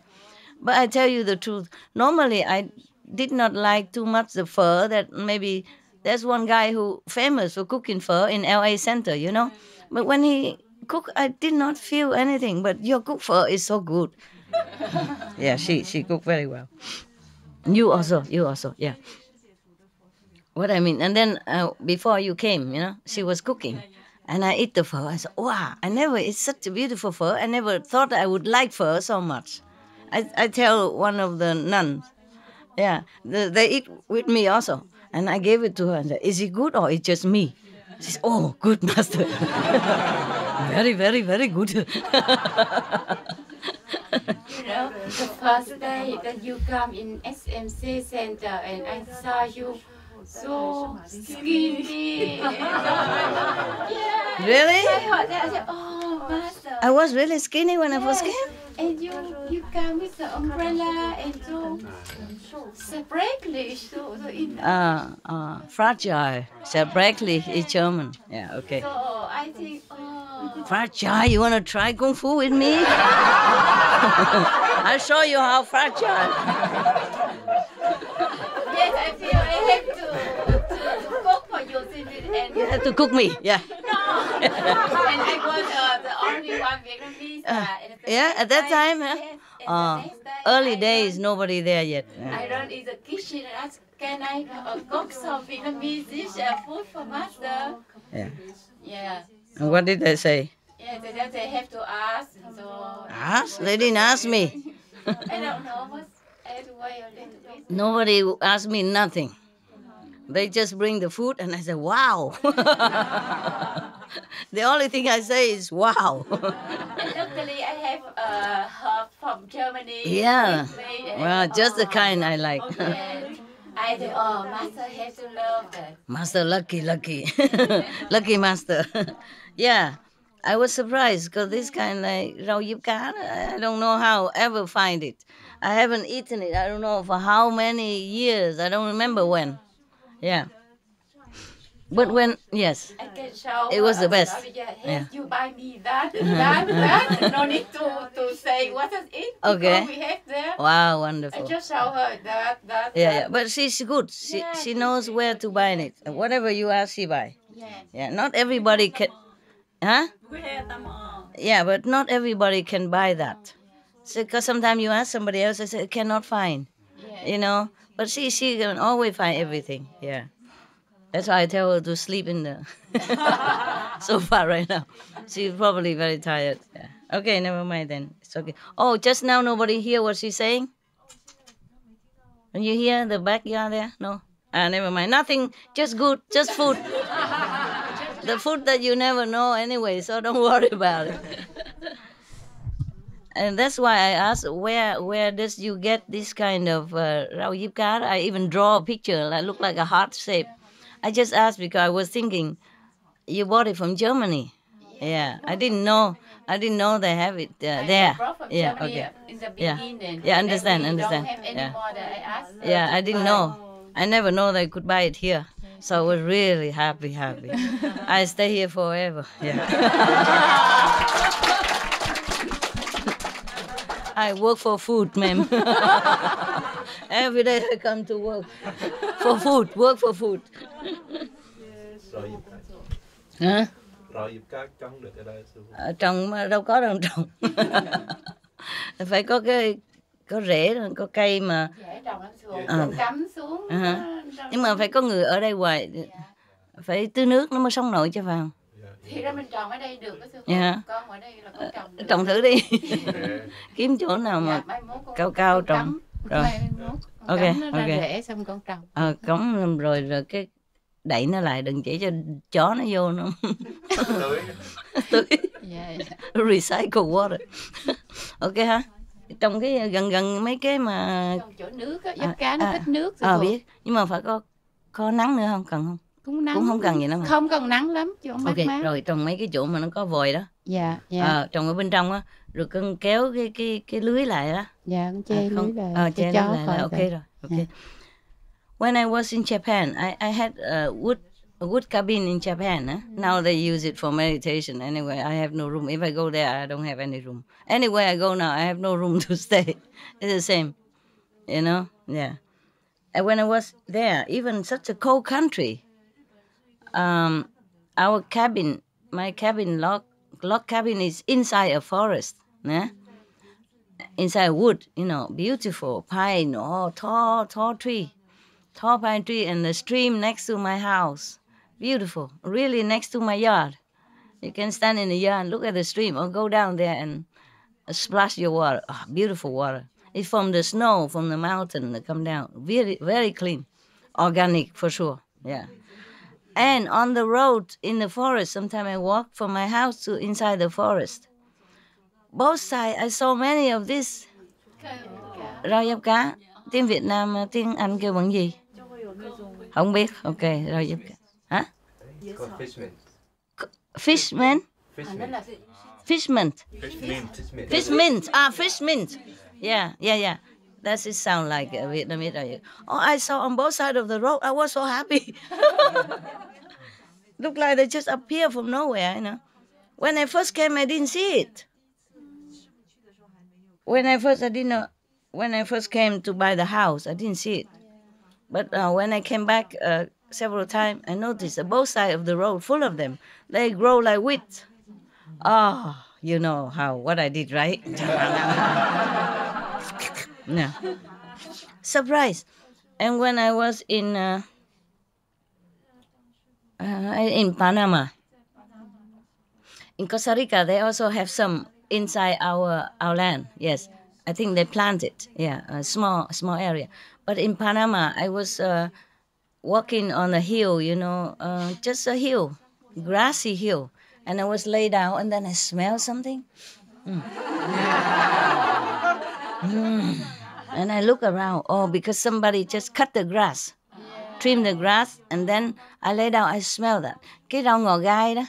But I tell you the truth. Normally, I did not like too much the pho. That maybe there's one guy who famous for cooking pho in L.A. Center. You know, but when he cook, I did not feel anything. But your cook pho is so good. Yeah, she cooked very well. You also, yeah. What I mean, and then before you came, you know, she was cooking, and I eat the pho. I said, wow, it's such a beautiful pho. I never thought I would like pho so much. I tell one of the nuns, yeah, they eat with me also, and I gave it to her and said, is it good or it's just me? She said, oh, good, master. Very, very, very good. You know, the first day that you come in SMC center and I saw you so skinny. Yeah. Really? I heard that. I said, oh, master. I was really skinny when I first Yes. came. And you come with the umbrella and so brightly, so in. Fragile. Zerbrechlich is German. Yeah, okay. So I think, oh. Fragile, you want to try Kung Fu with me? I'll show you how fragile. Yes, I feel I have to cook for you, and You have to cook me, yeah. no. And I was the only one Vietnamese. Yeah, at that time, huh? Yes, and the next day, Early I days, nobody there yet. I run in the kitchen and ask, can I cook some Vietnamese dish food for master? Yeah. Yeah. And what did they say? Yeah, they have to ask. So Ask? They didn't ask me. I don't know what. I have to wait a little bit. Nobody asked me nothing. They just bring the food and I say, wow. The only thing I say is, wow. And luckily, I have herb from Germany. Yeah. with me, and- Well, just the kind I like. And I think, oh, master has to love that. Master, lucky. Lucky master. Yeah. I was surprised because this kind like rau diếp cá, I don't know how ever find it. I haven't eaten it. I don't know for how many years. I don't remember when. Yeah. But when, yes. I can show It was her the best. story, yeah, Yeah. yes, you buy me that, that. No need to say what is it. Okay. Because we have there. Wow, I wonderful. just show her that. Yeah. But she's good. She knows where to buy it. Whatever you ask, she buy. Yes. Yeah, not everybody can. Huh? We have them all. Yeah, but not everybody can buy that. Because sometimes you ask somebody else, they say, cannot find. Yes. You know? But she can always find everything. Yeah. That's why I tell her to sleep in the sofa right now. She's probably very tired. Yeah. Okay, never mind then. It's okay. Oh, just now nobody hear what she's saying? Can you hear the backyard there? No? Never mind. Nothing. Just good. Just food. The food that you never know anyway, so don't worry about it. And that's why I asked, where does you get this kind of rau diếp cá? I even draw a picture that look like a heart shape. I just asked because I was thinking you bought it from Germany. Yeah, I didn't know they have it there. Brought from Yeah, Germany okay. in the Yeah. beginning. Yeah, understand. Don't have any Yeah. more that I asked her Yeah, to I didn't buy. know. I never know they could buy it here. So I was really happy. I stay here forever. Yeah. I work for food, ma'am. Every day I come to work for food. Work for food. Rồi dịp cá. Hả? Rồi dịp cá trồng được ở đây sư phụ. Trồng mà đâu có đâu trồng. Phải có có rễ, có cây mà. Dễ trồng lắm xuống, À. cắm xuống. Nhưng mà phải có người ở đây hoài, phải tưới nước nó mới sống nổi chứ phải không? Thì ra mình trồng ở đây được cái sư phụ. Dạ. Con ở đây là con trồng được. Trồng thử đi. Kiếm chỗ nào mà Dạ, mai mốt con cao con trồng. cắm. Rồi. Mai mốt con Ok, cắm nó ra ok. rễ xong con trồng. Cống rồi cái đẩy nó lại, đừng chỉ cho chó nó vô nữa. Tưới. Tưới. Dạ. Recycle water. Ok ha. Trồng cái gần mấy cái mà Trồng chỗ nước á, giúp cá nó thích nước sư phụ. biết, nhưng mà phải có nắng nữa không, cần không? Cũng nắng. Cũng không cần vậy đâu mà. Không cần nắng lắm, chỗ mát Ok, mát. rồi trồng mấy cái chỗ mà nó có vòi đó. Dạ, dạ. Trồng ở bên trong á, rồi con kéo cái lưới lại đó. Dạ, con che lưới lại. Che lưới lại là ok rồi. Okay. When I was in Japan, I had a wood cabin in Japan. Now they use it for meditation. Anyway, I have no room. If I go there, I don't have any room. Anywhere I go now, I have no room to stay. It's the same, you know? Yeah. And when I was there, even such a cold country, our cabin, my cabin, log cabin is inside a forest. Inside wood, beautiful pine, tall tree. Tall pine tree and the stream next to my house. Beautiful, really next to my yard. You can stand in the yard and look at the stream or go down there and splash your water. Oh, beautiful water. It's from the snow, from the mountain that come down. Very, very clean. Organic for sure, yeah. And on the road in the forest, sometimes I walk from my house to inside the forest. Both sides, I saw many of this. Rau diếp cá. Tiếng Việt Nam, tiếng Anh kêu bằng gì? Không biết. Ok, rau diếp cá. Hả? Fishman. Fishman? Fishman. Fish mint. Fish mint. Yeah. That it sound like Vietnamese. Oh, I saw on both sides of the road. I was so happy. Look like they just appear from nowhere, When I first came, I didn't see it. When I first came to buy the house, I didn't see it. But when I came back several times, I noticed that both sides of the road, full of them, they grow like wheat. Oh, you know what I did, right? Yeah. Surprise. And when I was in Panama, in Costa Rica, they also have some inside our land. Yes, I think they planted. Yeah, a small area. But in Panama, I was walking on a hill. Just a hill, grassy hill, and I was laid down, and then I smelled something. And I look around. Oh, because somebody just cut the grass, trim the grass, and then I lay down. I smell that. Cái rau ngò gai đó.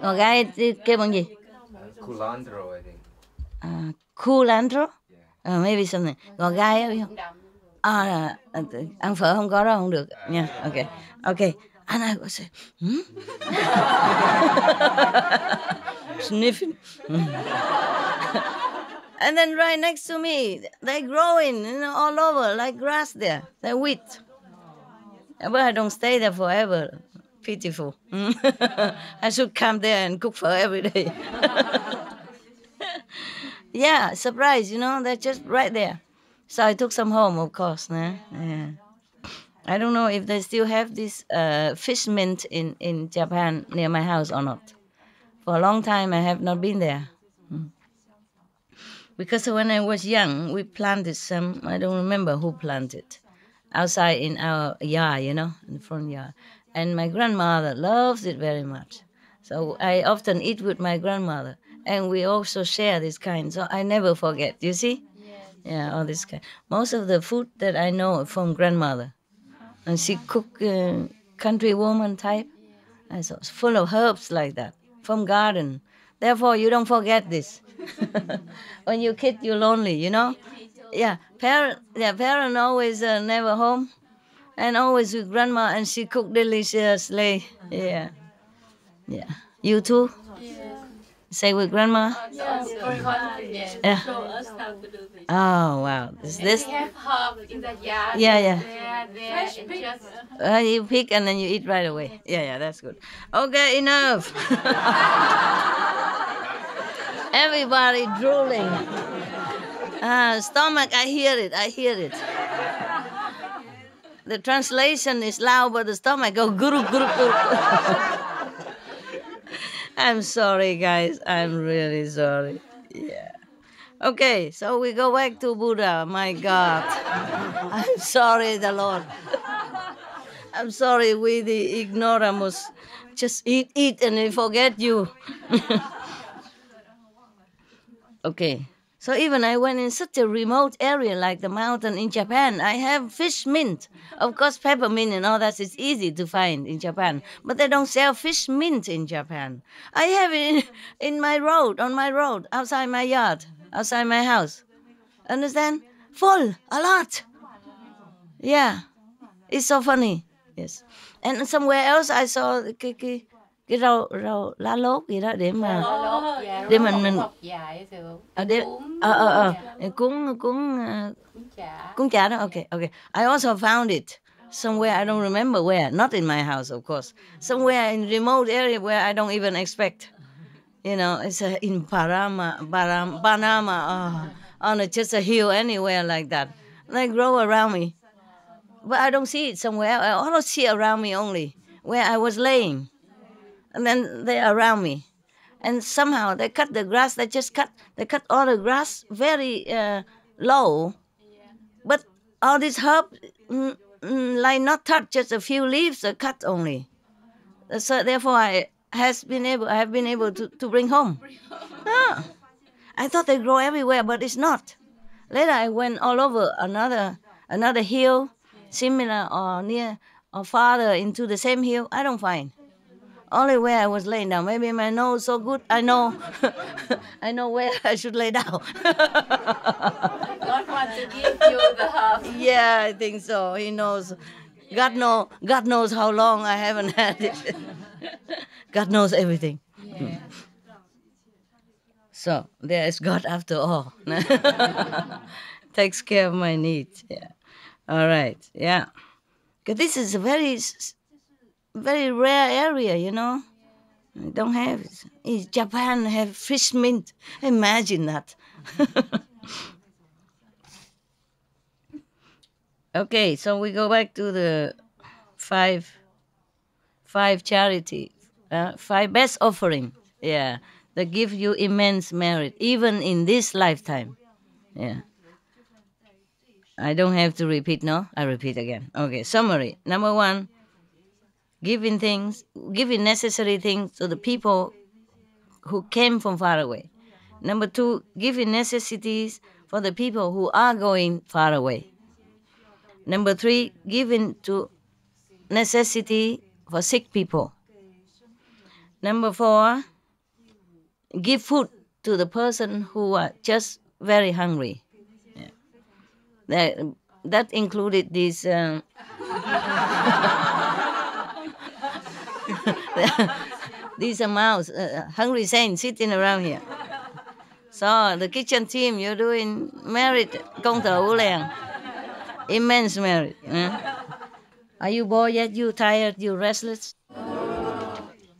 Ngò gai kêu bằng gì? Culantro, I think. Culantro? Maybe something. Ngò gai á, biết không? Ăn phở không có đó không được nha. Okay. And I was sniffing. And then right next to me, they're growing, all over like grass there. They're wheat. But I don't stay there forever. Pitiful. I should come there and cook for every day. Yeah, surprise, they're just right there. So I took some home, of course. Yeah. I don't know if they still have this fish mint in Japan near my house or not. For a long time, I have not been there. Because when I was young, we planted some, I don't remember who planted, outside in our yard, in the front yard. And my grandmother loves it very much. So I often eat with my grandmother. And we also share this kind. So I never forget, you see? Yes. Yeah, all this kind. Most of the food that I know from grandmother. And she cook country woman type. And so it's full of herbs like that, from garden. Therefore, you don't forget this. When you're kid, you're lonely, Yeah, parent always never home. And always with grandma, and she cook deliciously. Yeah. You too? Yeah. Say with grandma? Yes. Yeah. Show us how to do this. Oh, wow. Is this? We have herbs in the yard. Yeah. Fresh pick. You pick and then you eat right away. Yeah, that's good. Okay, enough. Everybody drooling. Stomach, I hear it. The translation is loud, but the stomach goes guru. I'm sorry, guys. I'm really sorry. Yeah. Okay, so we go back to Buddha. My God. I'm sorry, the Lord. I'm sorry, we the ignoramus. Just eat, and we forget you. Okay. So even I went in such a remote area like the mountain in Japan, I have fish mint. Of course, peppermint and all that is easy to find in Japan, but they don't sell fish mint in Japan. I have it in my road, on my road, outside my yard, outside my house. Understand? Full, a lot. Yeah, it's so funny. Yes. And somewhere else I saw cái rau lá lốt gì đó để mà để mình cuốn chả đó. Okay. I also found it somewhere, I don't remember where, not in my house of course, somewhere in remote area where I don't even expect. You know, it's in Panama, on just a hill anywhere like that. They grow around me, but I don't see it somewhere. I always see around me only where I was laying, and then they're around me. And somehow they cut the grass. They cut all the grass very low, but all this herb like not touch, just a few leaves are cut only. So therefore, I have been able to bring home. Ah, I thought they grow everywhere, but it's not. Later, I went all over another hill, similar or near or farther into the same hill. I don't find. Only where I was laying down. Maybe my nose so good, I know, I know where I should lay down. God wants to give you the herb. Yeah, I think so. He knows. God knows how long I haven't had it. God knows everything. Yeah. So there is God after all. Takes care of my needs. Yeah. All right. Yeah. Because this is a very rare area, you know. I don't have it. In Japan have fish mint. Imagine that. Okay, so we go back to the five charity, 5 best offering. Yeah, that give you immense merit, even in this lifetime. Yeah. I don't have to repeat, no? I repeat again. Okay, summary. Number 1, giving necessary things to the people who came from far away. Number 2, giving necessities for the people who are going far away. Number 3, giving to necessity for sick people. Number 4, give food to the person who are just very hungry. Yeah. That included these these amounts, hungry saints sitting around here. So the kitchen team, you're doing merit, công thử liền. Immense merit. Are you bored yet? You tired? You restless?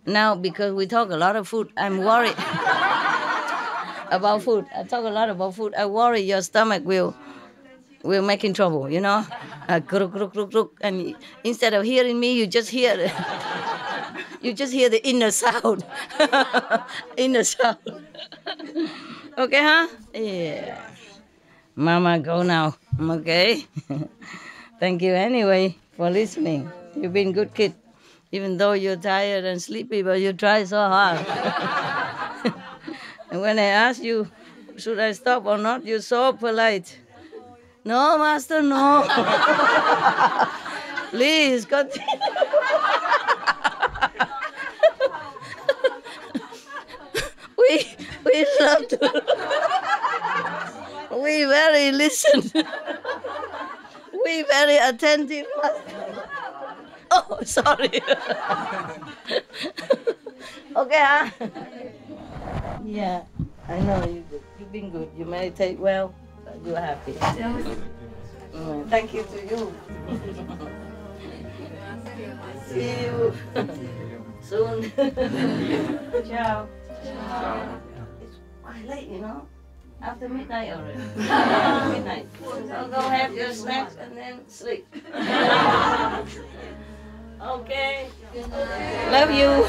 Now, because we talk a lot of food, I'm worried about food. I talk a lot about food. I worry your stomach will make in trouble, you know? And instead of hearing me, you just hear the inner sound. Inner sound. Okay, huh? Yeah. Mama, go now. Okay. Thank you anyway for listening. You've been good kid. Even though you're tired and sleepy, but you try so hard. And when I ask you, should I stop or not, you're so polite. No, Master, no. Please, continue. We love to. We very listen. We very attentive. Oh, sorry. Okay, huh? Yeah, I know you've been good. You meditate well. You're happy. Thank you to you. See you soon. Ciao. It's quite late, you know. After midnight already. Midnight. So go have your snacks and then sleep. Okay. Love you.